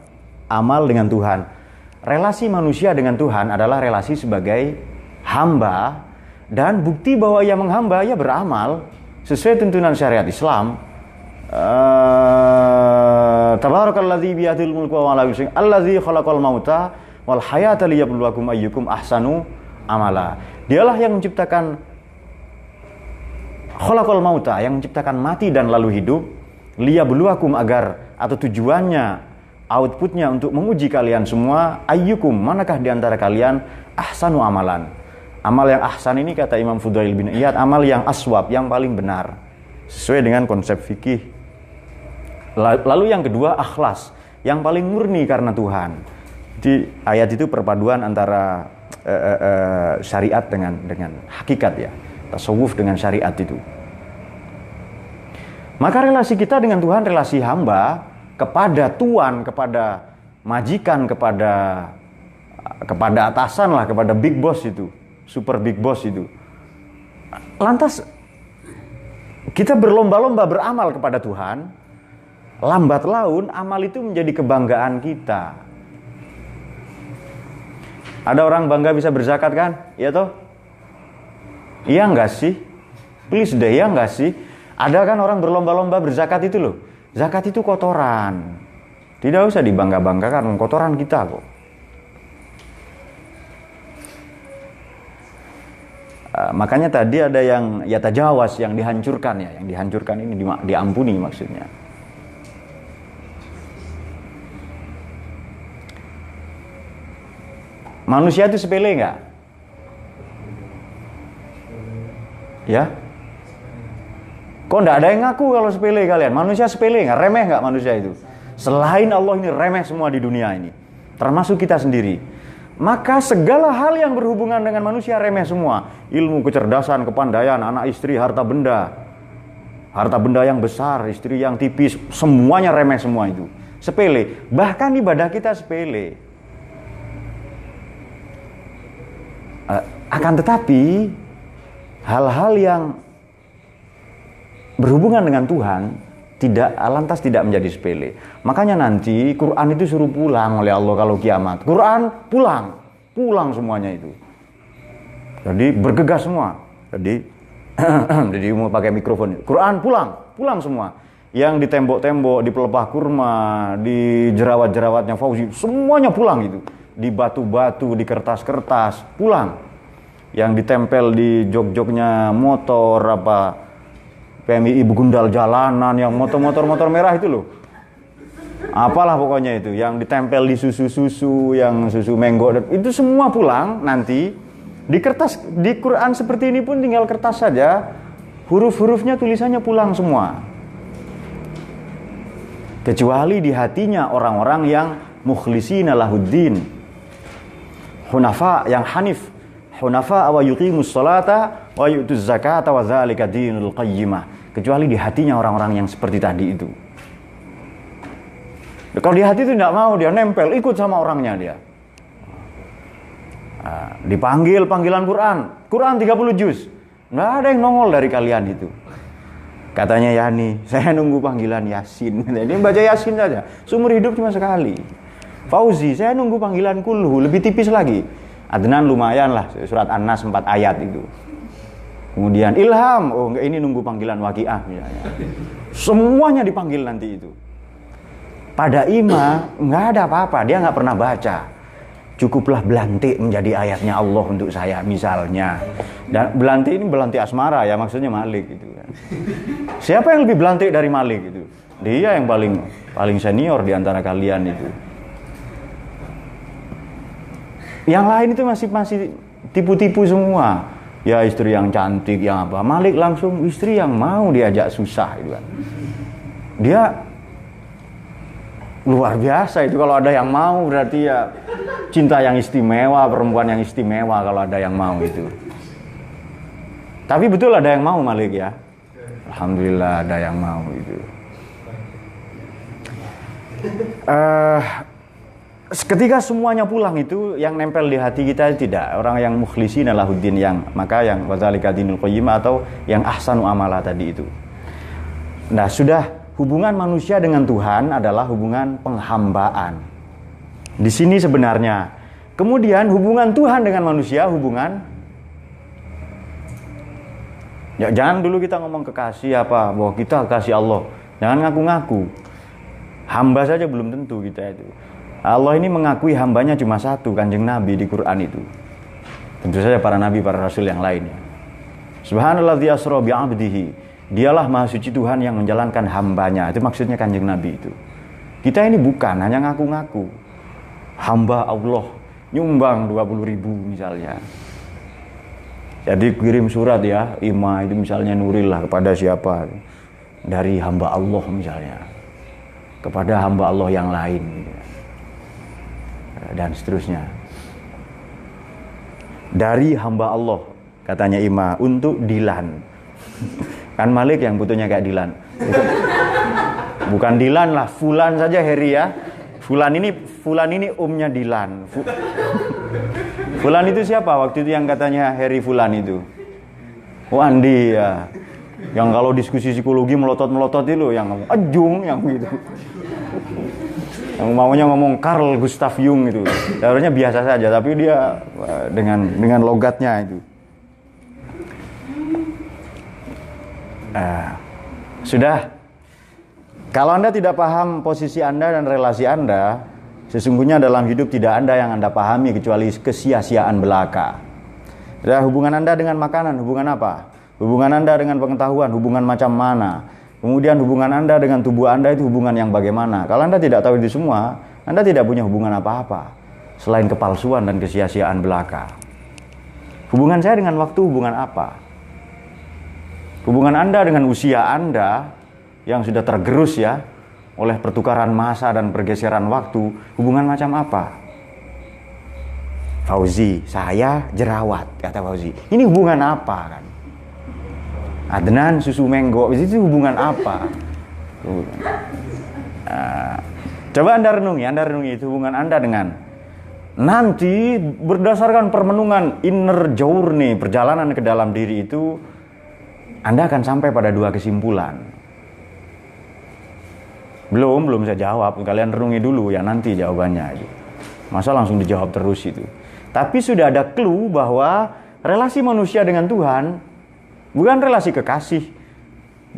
[SPEAKER 1] amal dengan Tuhan. Relasi manusia dengan Tuhan adalah relasi sebagai hamba, dan bukti bahwa ia menghamba, ia beramal sesuai tuntunan syariat Islam. Tabarakalladzi biyadil mulku wa la yusyrik allazi khalaqal mauta wal hayata liyabluwakum ayyukum ahsanu amala. Dialah yang menciptakan khalaqal mauta, yang menciptakan mati dan lalu hidup, liyabluwakum agar, atau tujuannya, outputnya untuk menguji kalian semua, ayyukum, manakah di antara kalian ahsanu amalan. Amal yang ahsan ini kata Imam Fudail bin Iyad, amal yang aswab, yang paling benar sesuai dengan konsep fikih. Lalu yang kedua, akhlas, yang paling murni karena Tuhan. Jadi ayat itu perpaduan antara syariat dengan hakikat ya, tasawuf dengan syariat itu. Maka relasi kita dengan Tuhan, relasi hamba kepada tuan, kepada majikan, kepada atasan lah, kepada big boss itu, super big boss itu. Lantas kita berlomba-lomba beramal kepada Tuhan. Lambat laun amal itu menjadi kebanggaan kita. Ada orang bangga bisa berzakat kan? Iya toh? Iya enggak sih? Please deh, iya enggak sih? Ada kan orang berlomba-lomba berzakat itu loh. Zakat itu kotoran. Tidak usah dibangga-banggakan, kotoran kita kok. Makanya tadi ada yang yatajawas, yang dihancurkan ya. Yang dihancurkan ini diampuni maksudnya. Manusia itu sepele nggak? Ya? Kok nggak ada yang ngaku kalau sepele kalian? Manusia sepele nggak? Remeh nggak manusia itu? Selain Allah ini remeh semua di dunia ini, termasuk kita sendiri. Maka segala hal yang berhubungan dengan manusia remeh semua. Ilmu, kecerdasan, kepandaian, anak istri, harta benda yang besar, istri yang tipis, semuanya remeh semua itu. Sepele. Bahkan ibadah kita sepele. Akan tetapi hal-hal yang berhubungan dengan Tuhan lantas tidak menjadi sepele. Makanya nanti Quran itu suruh pulang oleh Allah kalau kiamat. Quran pulang semuanya itu. Jadi bergegas semua. Jadi mau pakai mikrofon. Quran pulang semua. Yang di tembok-tembok, di pelepah kurma, di jerawat-jerawatnya Fauzi, semuanya pulang itu. Di batu-batu, di kertas-kertas, pulang. Yang ditempel di jok-joknya motor, PMI begundal jalanan, yang motor merah itu loh. Apalah pokoknya itu, yang ditempel di susu-susu, yang susu menggo, itu semua pulang nanti. Di kertas, di Quran seperti ini pun tinggal kertas saja, huruf-hurufnya tulisannya pulang semua. Kecuali di hatinya orang-orang yang mukhlisina lahuddin, hunafa, yang hanif. hunafa wa yuqimus sholata wa yu'tuz zakata wa dzalika dinul qayyimah. Kecuali di hatinya orang-orang yang seperti tadi itu. Kalau di hati itu tidak mau, dia nempel, ikut sama orangnya dia. Dipanggil panggilan Quran 30 juz. Nggak ada yang nongol dari kalian itu. Katanya Yani, saya nunggu panggilan Yasin. Dia baca Yasin saja, seumur hidup cuma sekali. Fauzi, saya nunggu panggilan Kulhu, lebih tipis lagi. Adnan lumayan lah, surat An-Nas 4 ayat itu. Kemudian Ilham, oh enggak, ini nunggu panggilan Waqiah misalnya. Semuanya dipanggil nanti itu. Pada Ima nggak ada apa-apa, dia nggak pernah baca. Cukuplah belantik menjadi ayatnya Allah untuk saya misalnya. Dan belantik ini belantik asmara ya, maksudnya Malik gitu kan. Siapa yang lebih belantik dari Malik itu? Dia yang paling senior di antara kalian itu. Yang lain itu masih tipu-tipu semua. Ya istri yang cantik, yang apa. Malik langsung istri yang mau diajak susah itu kan. Dia luar biasa itu, kalau ada yang mau berarti ya cinta yang istimewa, perempuan yang istimewa kalau ada yang mau itu. Tapi betul ada yang mau Malik ya. Alhamdulillah ada yang mau itu. Ketika semuanya pulang itu, yang nempel di hati kita tidak. Orang yang mukhlisin lahuddin, yang maka yang wadzalika dinul qayyimah atau yang ahsanu amala tadi itu. Nah, sudah hubungan manusia dengan Tuhan adalah hubungan penghambaan. Di sini sebenarnya. Kemudian hubungan Tuhan dengan manusia hubungan. Ya, jangan dulu kita ngomong kekasih apa, bahwa kita kasih Allah. Jangan ngaku-ngaku. Hamba saja belum tentu kita itu. Allah ini mengakui hambanya cuma satu, Kanjeng Nabi di Quran itu. Tentu saja para nabi, para rasul yang lainnya. Subhanalladzi asra bi 'abdihi. Dialah Maha Suci Tuhan yang menjalankan hambanya. Itu maksudnya Kanjeng Nabi itu. Kita ini bukan hanya ngaku-ngaku. Hamba Allah nyumbang 20.000 misalnya. Jadi kirim surat ya, Ima itu misalnya Nurillah kepada siapa? Dari hamba Allah misalnya. Kepada hamba Allah yang lain. Dan seterusnya. Dari hamba Allah, katanya Ima, untuk Dilan. Kan Malik yang butuhnya kayak Dilan. Bukan Dilan lah, Fulan saja Heri ya. Fulan ini umnya Dilan. Fulan itu siapa waktu itu yang katanya Heri Fulan itu? Oh Andi ya. Yang kalau diskusi psikologi melotot-melotot itu yang ngomong Ajung yang gitu. Yang maunya ngomong Carl Gustav Jung itu. Seharusnya biasa saja, tapi dia dengan logatnya itu. Sudah. Kalau Anda tidak paham posisi Anda dan relasi Anda, sesungguhnya dalam hidup tidak ada yang Anda pahami kecuali kesia-siaan belaka. Ya, hubungan Anda dengan makanan, hubungan apa? Hubungan Anda dengan pengetahuan, hubungan macam mana? Kemudian hubungan Anda dengan tubuh Anda itu hubungan yang bagaimana? Kalau Anda tidak tahu itu semua, Anda tidak punya hubungan apa-apa selain kepalsuan dan kesia-siaan belaka. Hubungan saya dengan waktu hubungan apa? Hubungan Anda dengan usia Anda yang sudah tergerus ya oleh pertukaran masa dan pergeseran waktu, hubungan macam apa? Fauzi, saya jerawat, kata Fauzi. Ini hubungan apa kan? Adnan susu menggo, itu hubungan apa? Coba Anda renungi itu hubungan Anda dengan nanti berdasarkan permenungan inner journey, perjalanan ke dalam diri itu, Anda akan sampai pada dua kesimpulan. Belum saya jawab, kalian renungi dulu ya nanti jawabannya. Masa langsung dijawab terus itu. Tapi sudah ada clue bahwa relasi manusia dengan Tuhan bukan relasi kekasih.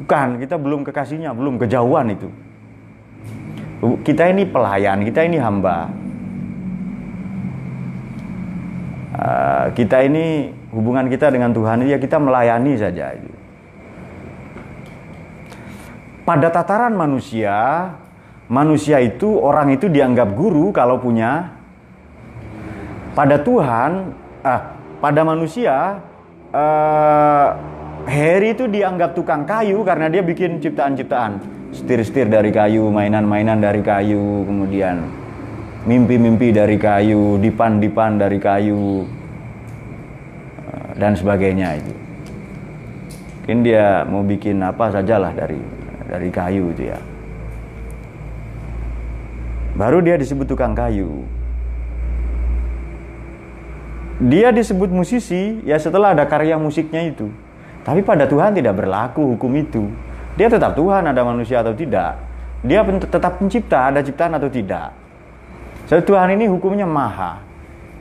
[SPEAKER 1] Bukan, kita belum kekasihnya, belum kejauhan itu. Kita ini pelayan, kita ini hamba. Kita ini, hubungan kita dengan Tuhan ya kita melayani saja. Pada tataran manusia itu, orang itu dianggap guru kalau punya. Pada Tuhan, pada manusia, Heri itu dianggap tukang kayu karena dia bikin ciptaan-ciptaan. Setir-setir dari kayu, mainan-mainan dari kayu, kemudian mimpi-mimpi dari kayu, dipan-dipan dari kayu. dan sebagainya itu. Mungkin dia mau bikin apa sajalah dari kayu itu ya. Baru dia disebut tukang kayu. Dia disebut musisi ya setelah ada karya musiknya itu. Tapi pada Tuhan tidak berlaku hukum itu. Dia tetap Tuhan, ada manusia atau tidak. Dia tetap pencipta, ada ciptaan atau tidak. Jadi Tuhan ini hukumnya maha.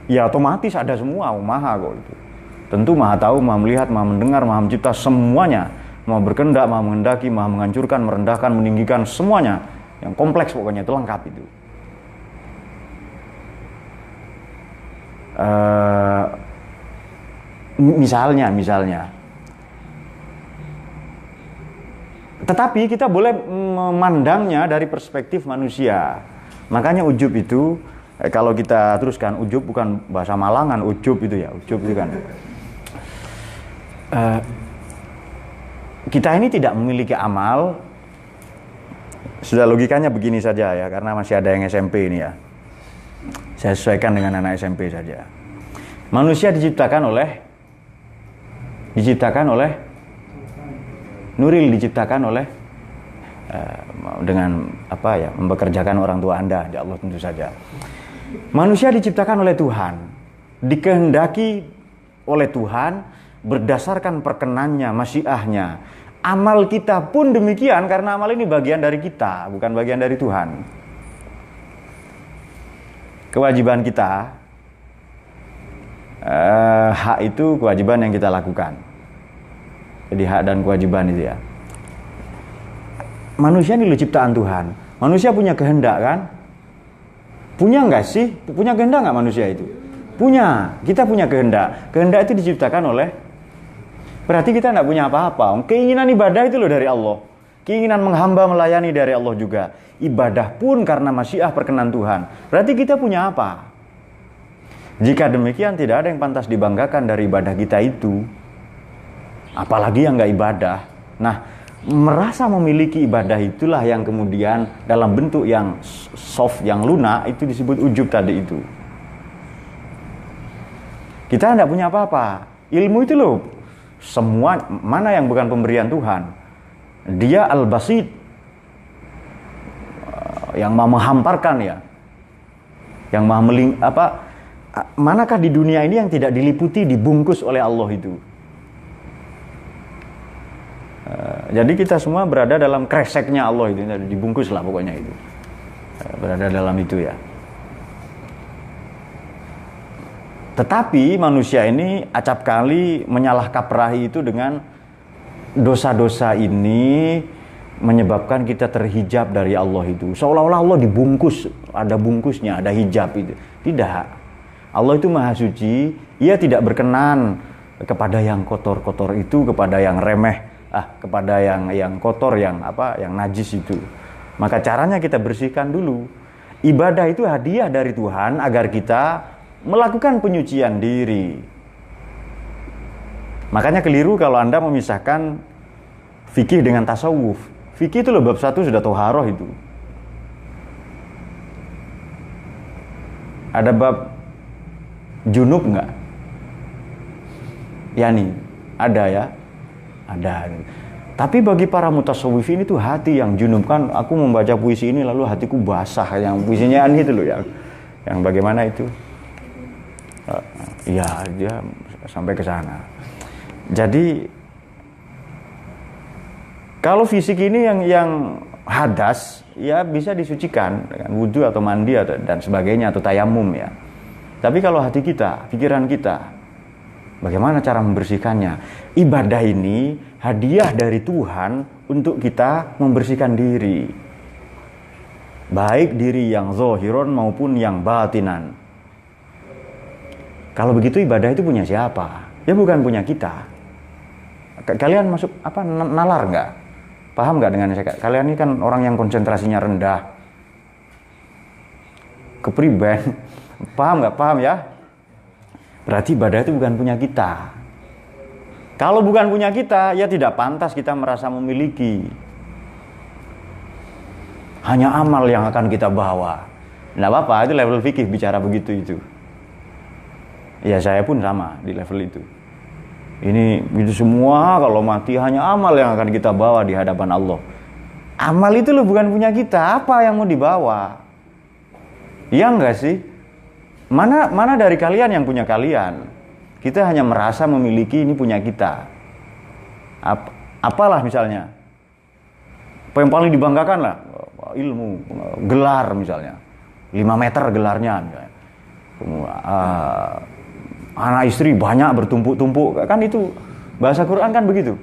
[SPEAKER 1] Ya otomatis ada semua, maha kok itu. Tentu maha tahu, maha melihat, maha mendengar, maha mencipta semuanya. Maha berkehendak, maha menghendaki, maha menghancurkan, merendahkan, meninggikan, semuanya. Yang kompleks pokoknya itu lengkap itu. Misalnya. Tetapi kita boleh memandangnya dari perspektif manusia. Makanya ujub itu, kalau kita teruskan, ujub bukan bahasa Malangan, ujub itu ya, ujub itu kan. Kita ini tidak memiliki amal. Sudah logikanya begini saja ya, karena masih ada yang SMP ini ya. Saya sesuaikan dengan anak SMP saja. Manusia diciptakan oleh Nuril diciptakan oleh dengan apa ya, mempekerjakan orang tua Anda, ya Allah tentu saja. Manusia diciptakan oleh Tuhan, dikehendaki oleh Tuhan berdasarkan perkenannya, masyiahnya. Amal kita pun demikian karena amal ini bagian dari kita, bukan bagian dari Tuhan. Kewajiban kita, hak itu kewajiban yang kita lakukan. Jadi hak dan kewajiban itu ya. Manusia ini ciptaan Tuhan. Manusia punya kehendak kan? Punya enggak sih? Punya kehendak enggak manusia itu? Punya. Kita punya kehendak. Kehendak itu diciptakan oleh. Berarti kita enggak punya apa-apa. Keinginan ibadah itu loh dari Allah. Keinginan menghamba melayani dari Allah juga. Ibadah pun karena masyiah perkenan Tuhan. Berarti kita punya apa? Jika demikian tidak ada yang pantas dibanggakan dari ibadah kita itu. Apalagi yang enggak ibadah. Nah, merasa memiliki ibadah itulah yang kemudian dalam bentuk yang soft, yang lunak, itu disebut ujub tadi itu. Kita enggak punya apa-apa. Ilmu itu loh, semua mana yang bukan pemberian Tuhan. Dia al-basit, yang maha menghamparkan ya, yang maha manakah di dunia ini yang tidak diliputi, dibungkus oleh Allah itu. Jadi kita semua berada dalam kreseknya Allah itu, dibungkus lah pokoknya itu, berada dalam itu ya. Tetapi manusia ini acap kali menyalah kaprahi itu dengan dosa-dosa ini menyebabkan kita terhijab dari Allah itu. Seolah-olah Allah dibungkus, ada bungkusnya, ada hijab itu. Tidak. Allah itu maha suci, ia tidak berkenan kepada yang kotor-kotor itu, kepada yang remeh, kepada yang kotor, yang najis itu. Maka caranya kita bersihkan dulu. Ibadah itu hadiah dari Tuhan agar kita melakukan penyucian diri. Makanya keliru kalau Anda memisahkan fikih dengan tasawuf. Fikih itu loh bab 1 sudah toharoh itu. Ada bab junub enggak? Yani, ada ya? Ada. Tapi bagi para mutasawwifin itu hati yang junub, kan aku membaca puisi ini lalu hatiku basah, yang puisinya ini itu loh yang bagaimana itu? Ya, dia sampai ke sana. Jadi kalau fisik ini yang hadas ya bisa disucikan dengan wudu atau mandi dan sebagainya atau tayamum ya. Tapi kalau hati kita, pikiran kita, bagaimana cara membersihkannya? Ibadah ini hadiah dari Tuhan untuk kita membersihkan diri. Baik diri yang zahiron maupun yang batinan. Kalau begitu ibadah itu punya siapa? Ya bukan punya kita. Kalian masuk nalar enggak? Paham enggak dengan saya? Kalian ini kan orang yang konsentrasinya rendah. Kepriben. Paham enggak? Paham ya? Berarti ibadah itu bukan punya kita. Kalau bukan punya kita, ya tidak pantas kita merasa memiliki. Hanya amal yang akan kita bawa. Enggak apa-apa, itu level fikih bicara begitu itu. Ya saya pun sama di level itu. Ini itu semua kalau mati hanya amal yang akan kita bawa di hadapan Allah. Amal itu loh bukan punya kita. Apa yang mau dibawa? Iya enggak sih? Mana dari kalian yang punya kalian? Kita hanya merasa memiliki ini punya kita. Apalah misalnya? Apa yang paling dibanggakan lah? Ilmu, gelar misalnya. 5 meter gelarnya misalnya. Anak istri banyak bertumpuk-tumpuk, kan itu bahasa Quran kan begitu.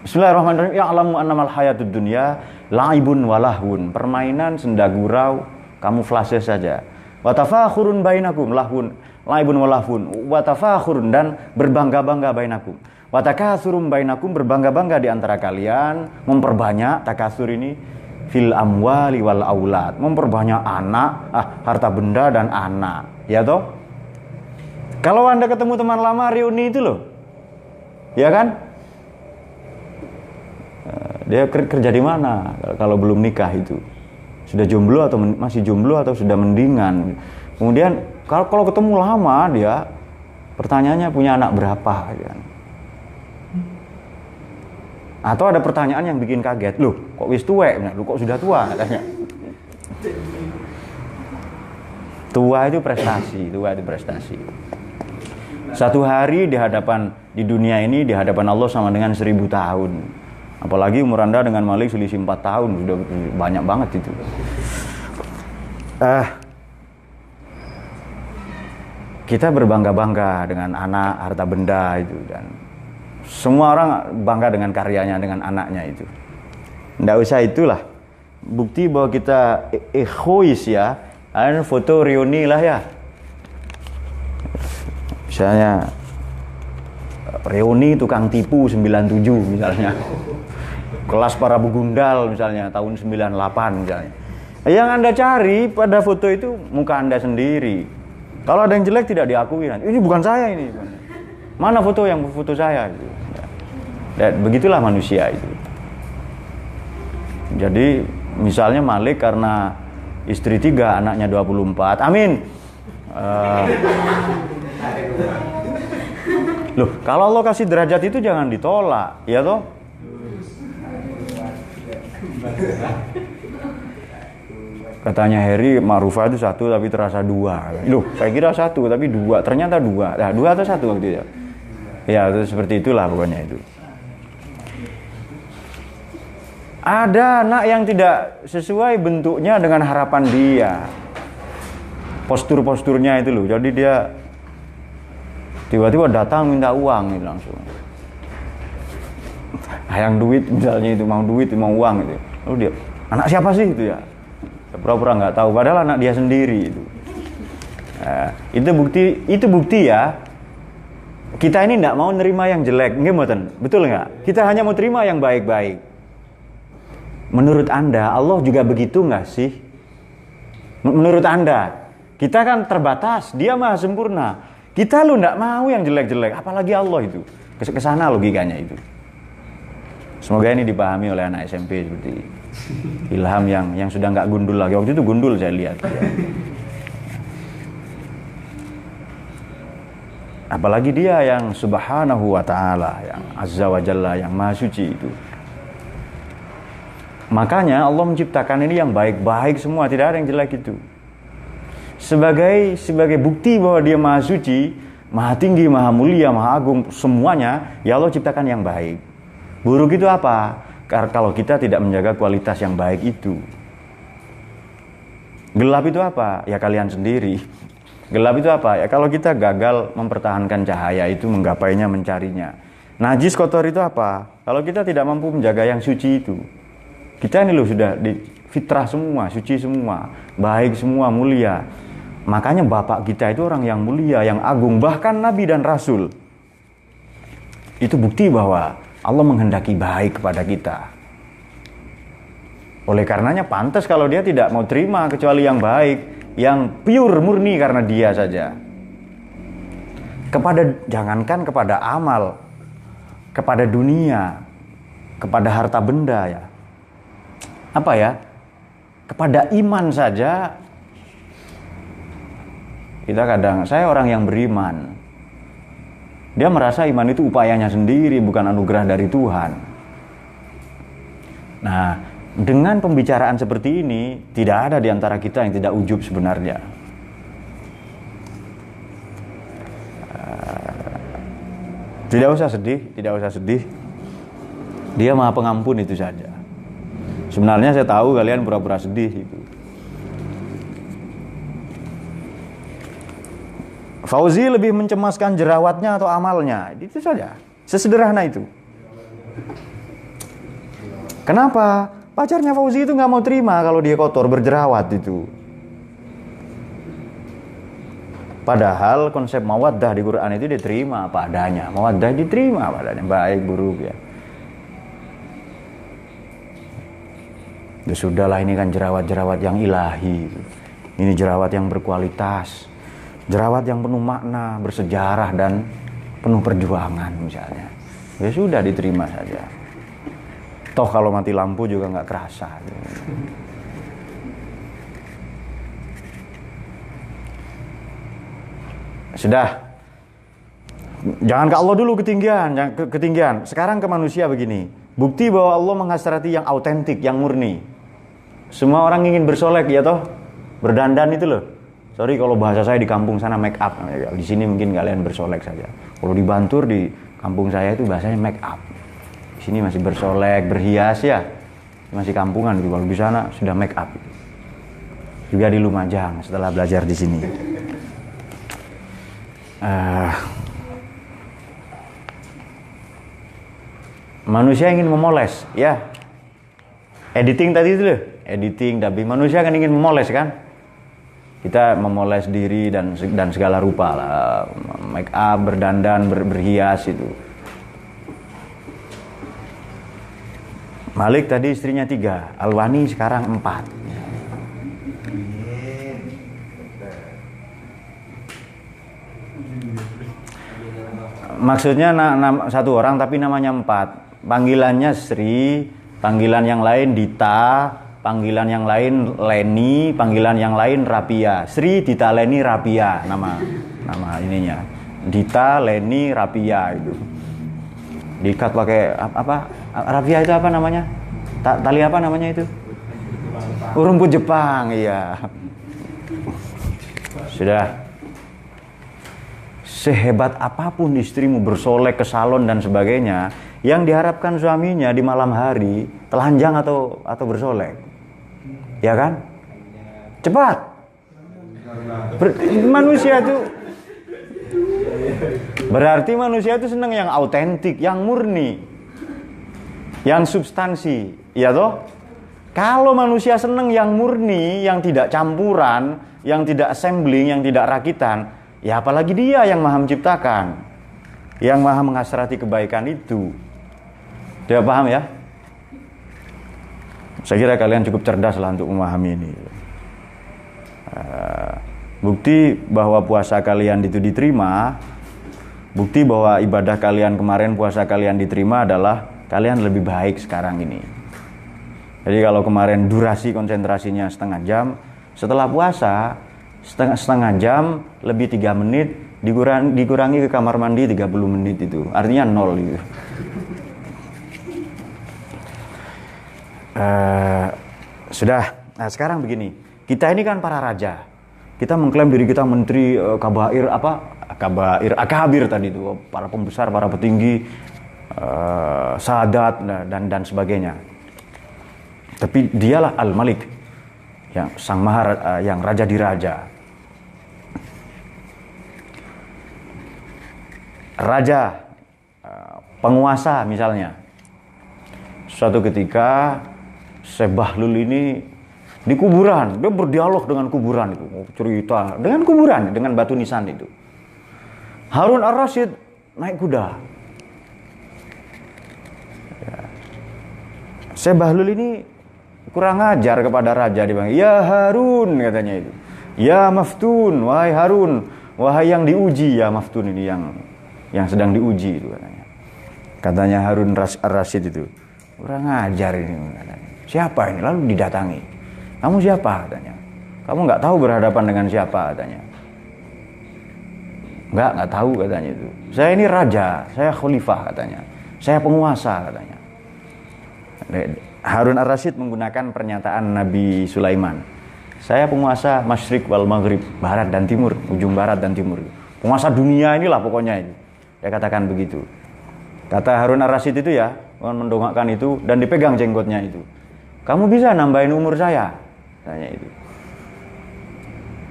[SPEAKER 1] Bismillahirrahmanirrahim. Ya'lamu annamal hayatud dunya la'ibun walahun. Permainan, senda gurau, kamuflase saja. Wa tafakhurun bainakum lahun la'ibun walahun. Wa tafakhurun, dan berbangga-bangga bainakum. Wa takatsurum bainakum, berbangga-bangga di antara kalian, memperbanyak takatsur ini fil amwali wal aulad, memperbanyak anak, harta benda dan anak, ya toh? Kalau Anda ketemu teman lama reuni itu loh, ya kan? Dia kerja di mana kalau belum nikah itu? Sudah jomblo atau masih jomblo atau sudah mendingan? Kemudian kalau ketemu lama dia, pertanyaannya punya anak berapa, kan? Atau ada pertanyaan yang bikin kaget, loh kok wis tuwek, loh kok sudah tua, katanya. Tua itu prestasi. Satu hari di dunia ini di hadapan Allah sama dengan 1000 tahun. Apalagi umur Anda dengan Malik selisih 4 tahun, sudah banyak banget itu. Kita berbangga-bangga dengan anak, harta benda itu, dan semua orang bangga dengan karyanya, dengan anaknya itu. Nggak usah itulah. Bukti bahwa kita egois ya. Ada foto reuni lah ya. Misalnya reuni tukang tipu 97 misalnya. Kelas para begundal misalnya tahun 98 misalnya. Yang Anda cari pada foto itu muka Anda sendiri. Kalau ada yang jelek tidak diakui. Ini bukan saya ini. Mana foto yang foto saya itu. Dan begitulah manusia itu. Jadi misalnya Malik karena istri 3, anaknya 24. Amin. Loh, kalau Allah kasih derajat itu jangan ditolak, ya toh? Katanya Heri Ma'rufah itu 1 tapi terasa 2. Loh, saya kira 1 tapi 2, ternyata 2. Nah, 2 atau 1 waktu itu. Ya, itu seperti itulah pokoknya itu. Ada anak yang tidak sesuai bentuknya dengan harapan dia. Postur-posturnya itu loh. Jadi dia tiba-tiba datang minta uang itu langsung. Yang duit misalnya itu, mau duit, mau uang itu. Lalu dia, anak siapa sih itu ya? Pura-pura nggak tahu, padahal anak dia sendiri itu. Nah, itu bukti ya. Kita ini tidak mau nerima yang jelek, betul nggak? Kita hanya mau terima yang baik-baik. Menurut Anda, Allah juga begitu nggak sih? Menurut Anda, kita kan terbatas, Dia maha sempurna. Kita lu nggak mau yang jelek-jelek, apalagi Allah itu. Kesana logikanya itu. Semoga ini dipahami oleh anak SMP seperti Ilham yang sudah nggak gundul lagi. Waktu itu gundul saya lihat. Apalagi dia yang subhanahu wa ta'ala, yang azza wa jalla, yang maha suci itu. Makanya Allah menciptakan ini yang baik-baik semua, tidak ada yang jelek itu. Sebagai bukti bahwa dia maha suci, maha tinggi, maha mulia, maha agung, semuanya, ya Allah ciptakan yang baik. Buruk itu apa? Karena kalau kita tidak menjaga kualitas yang baik itu. Gelap itu apa? Ya kalian sendiri. Gelap itu apa? Ya kalau kita gagal mempertahankan cahaya itu, menggapainya, mencarinya. Najis, kotor itu apa? Kalau kita tidak mampu menjaga yang suci itu. Kita ini loh sudah di fitrah semua, suci semua, baik semua, mulia. Makanya bapak kita itu orang yang mulia, yang agung, bahkan nabi dan rasul. Itu bukti bahwa Allah menghendaki baik kepada kita. Oleh karenanya pantas kalau dia tidak mau terima kecuali yang baik, yang pure, murni karena dia saja. Jangankan kepada amal, kepada dunia, kepada harta benda ya. Apa ya? Kepada iman saja Saya orang yang beriman. Dia merasa iman itu upayanya sendiri, bukan anugerah dari Tuhan. Nah, dengan pembicaraan seperti ini, tidak ada di antara kita yang tidak ujub sebenarnya. Tidak usah sedih. Dia Maha Pengampun, itu saja. Sebenarnya saya tahu kalian pura-pura sedih itu. Fauzi lebih mencemaskan jerawatnya atau amalnya, itu saja. Sesederhana itu. Kenapa? Pacarnya Fauzi itu nggak mau terima kalau dia kotor berjerawat itu. Padahal konsep mawaddah di Quran itu diterima apa adanya. Mawaddah diterima apa adanya, baik buruk ya. Ya sudahlah, ini kan jerawat-jerawat yang ilahi. Ini jerawat yang berkualitas. Jerawat yang penuh makna, bersejarah dan penuh perjuangan misalnya. Ya sudah, diterima saja. Toh kalau mati lampu juga nggak kerasa. Sudah. Jangan ke Allah dulu ketinggian. Sekarang ke manusia begini. Bukti bahwa Allah menghasrati yang autentik, yang murni. Semua orang ingin bersolek ya toh, berdandan itu loh. Sorry kalau bahasa saya di kampung sana make up. Di sini mungkin kalian bersolek saja. Kalau di Bantur, di kampung saya itu bahasanya make up. Di sini masih bersolek, berhias ya. Masih kampungan gitu. Kalau di sana sudah make up. Juga di Lumajang setelah belajar di sini. Manusia ingin memoles, ya. Editing tadi itu loh, editing, dubbing. Manusia kan ingin memoles kan? Kita memoles diri dan segala rupa lah, make up, berdandan, berhias itu. Malik tadi istrinya 3, Alwani sekarang 4. Maksudnya satu orang tapi namanya 4. Panggilannya Sri, panggilan yang lain Dita, panggilan yang lain Leni, panggilan yang lain Rapia. Sri, Dita, Leni, Rapia nama ininya. Dita, Leni, Rapia itu. Diikat pakai apa? Rapia itu apa namanya? Tali apa namanya itu? Rumput Jepang, iya. Sudah. Sehebat apapun istrimu bersolek ke salon dan sebagainya, yang diharapkan suaminya di malam hari telanjang atau bersolek, ya kan? Cepat. Manusia itu berarti manusia itu senang yang autentik, yang murni, yang substansi, ya toh? Kalau manusia senang yang murni, yang tidak campuran, yang tidak assembling, yang tidak rakitan, ya apalagi dia yang maha menciptakan, yang maha menghasrati kebaikan itu. Dia paham ya? Saya kira kalian cukup cerdas lah untuk memahami ini. Bukti bahwa puasa kalian itu diterima, bukti bahwa ibadah kalian kemarin, puasa kalian diterima adalah kalian lebih baik sekarang ini. Jadi kalau kemarin durasi konsentrasinya setengah jam, setelah puasa setengah jam lebih 3 menit, dikurangi ke kamar mandi 30 menit itu. Artinya 0 gitu. Sudah. Nah sekarang begini, kita ini kan para raja. Kita mengklaim diri kita menteri kabair akabir tadi itu, para pembesar, para petinggi, sadat dan sebagainya. Tapi dialah Al-Malik, yang sang maha, yang raja di raja. Raja, penguasa misalnya. Suatu ketika Syekh Bahlul ini di kuburan, dia berdialog dengan kuburan itu, cerita dengan kuburan, dengan batu nisan itu. Harun Ar-Rasyid naik kuda. Ya. Syekh Bahlul ini kurang ajar kepada raja, dipanggil, "Ya Harun," katanya itu. "Ya Maftun, wahai Harun, wahai yang diuji." Ya Maftun ini yang sedang diuji itu katanya. Katanya Harun Ar-Rasyid itu, "Kurang ajar ini," katanya. "Siapa ini?" Lalu didatangi. "Kamu siapa?" katanya. "Kamu nggak tahu berhadapan dengan siapa?" katanya. Enggak tahu katanya itu. Saya ini raja, saya khalifah katanya. Saya penguasa katanya. Harun ar-Rasyid menggunakan pernyataan Nabi Sulaiman. Saya penguasa Masyriq wal Maghrib, barat dan timur, ujung barat dan timur. Penguasa dunia inilah pokoknya itu. Dia katakan begitu. Kata Harun ar-Rasyid itu ya, mendongakkan itu dan dipegang jenggotnya itu. Kamu bisa nambahin umur saya? Tanya itu.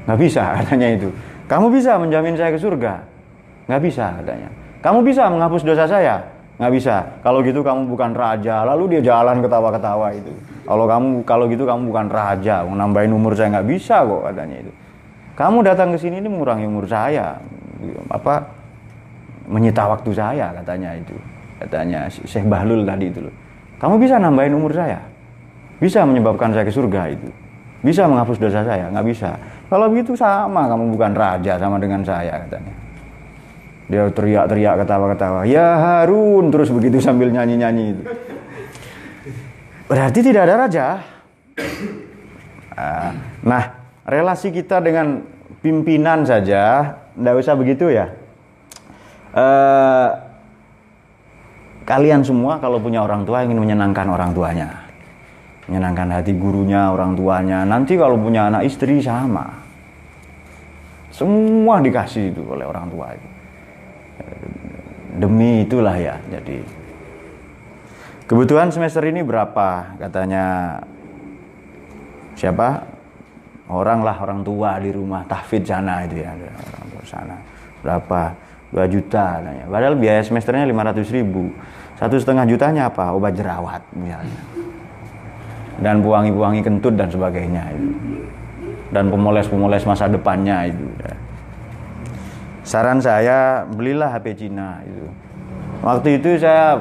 [SPEAKER 1] Nggak bisa katanya itu. Kamu bisa menjamin saya ke surga? Nggak bisa katanya. Kamu bisa menghapus dosa saya? Nggak bisa. Kalau gitu kamu bukan raja. Lalu dia jalan ketawa-ketawa itu. Kalau gitu kamu bukan raja. Mau nambahin umur saya nggak bisa kok katanya itu. Kamu datang ke sini ini mengurangi umur saya. Menyita waktu saya katanya itu. Katanya Syekh Bahlul tadi itu loh. Kamu bisa nambahin umur saya? Bisa menyebabkan saya ke surga itu. Bisa menghapus dosa saya? Nggak bisa. Kalau begitu sama, kamu bukan raja sama dengan saya katanya. Dia teriak-teriak ketawa-ketawa. Ya Harun, terus begitu sambil nyanyi-nyanyi itu. Berarti tidak ada raja. Nah, relasi kita dengan pimpinan saja, tidak usah begitu ya. Kalian semua kalau punya orang tua ingin menyenangkan orang tuanya. Menyenangkan hati gurunya, orang tuanya. Nanti kalau punya anak istri sama. Semua dikasih itu oleh orang tua itu. Demi itulah ya. Jadi kebutuhan semester ini berapa? Katanya siapa? Orang tua di rumah tahfidz sana itu ya. Orang tua sana. Berapa? 2 juta katanya. Padahal biaya semesternya 500.000. 1,5 jutanya apa? Obat jerawat misalnya. Dan pewangi-pewangi kentut dan sebagainya itu. Dan pemoles-pemoles masa depannya itu. Saran saya, belilah HP Cina itu. Waktu itu saya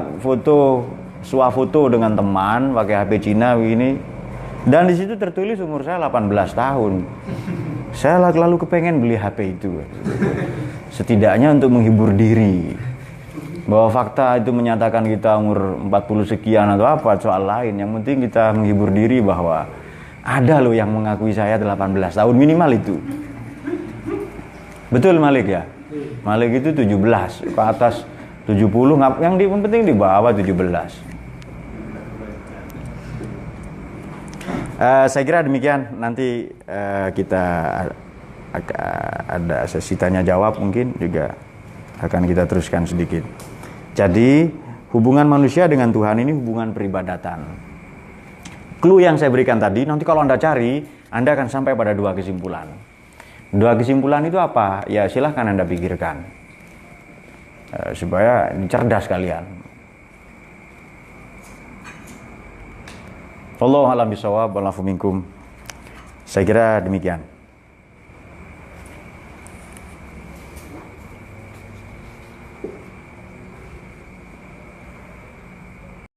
[SPEAKER 1] swafoto dengan teman pakai HP Cina begini. Dan di situ tertulis umur saya 18 tahun. Saya lalu kepengen beli HP itu. Setidaknya untuk menghibur diri. Bahwa fakta itu menyatakan kita umur 40 sekian atau apa soal lain. Yang penting kita menghibur diri bahwa ada loh yang mengakui saya 18 tahun minimal itu. Betul Malik ya? Malik itu 17, ke atas 70, yang penting di bawah 17. Saya kira demikian. Nanti kita ada sesi tanya jawab mungkin juga akan kita teruskan sedikit. Jadi hubungan manusia dengan Tuhan ini hubungan peribadatan. Clue yang saya berikan tadi, nanti kalau Anda cari, Anda akan sampai pada 2 kesimpulan. 2 kesimpulan itu apa? Ya silahkan Anda pikirkan. Supaya cerdas kalian. Wallahu a'lam bishawab, wa'alafu minkum. Saya kira demikian.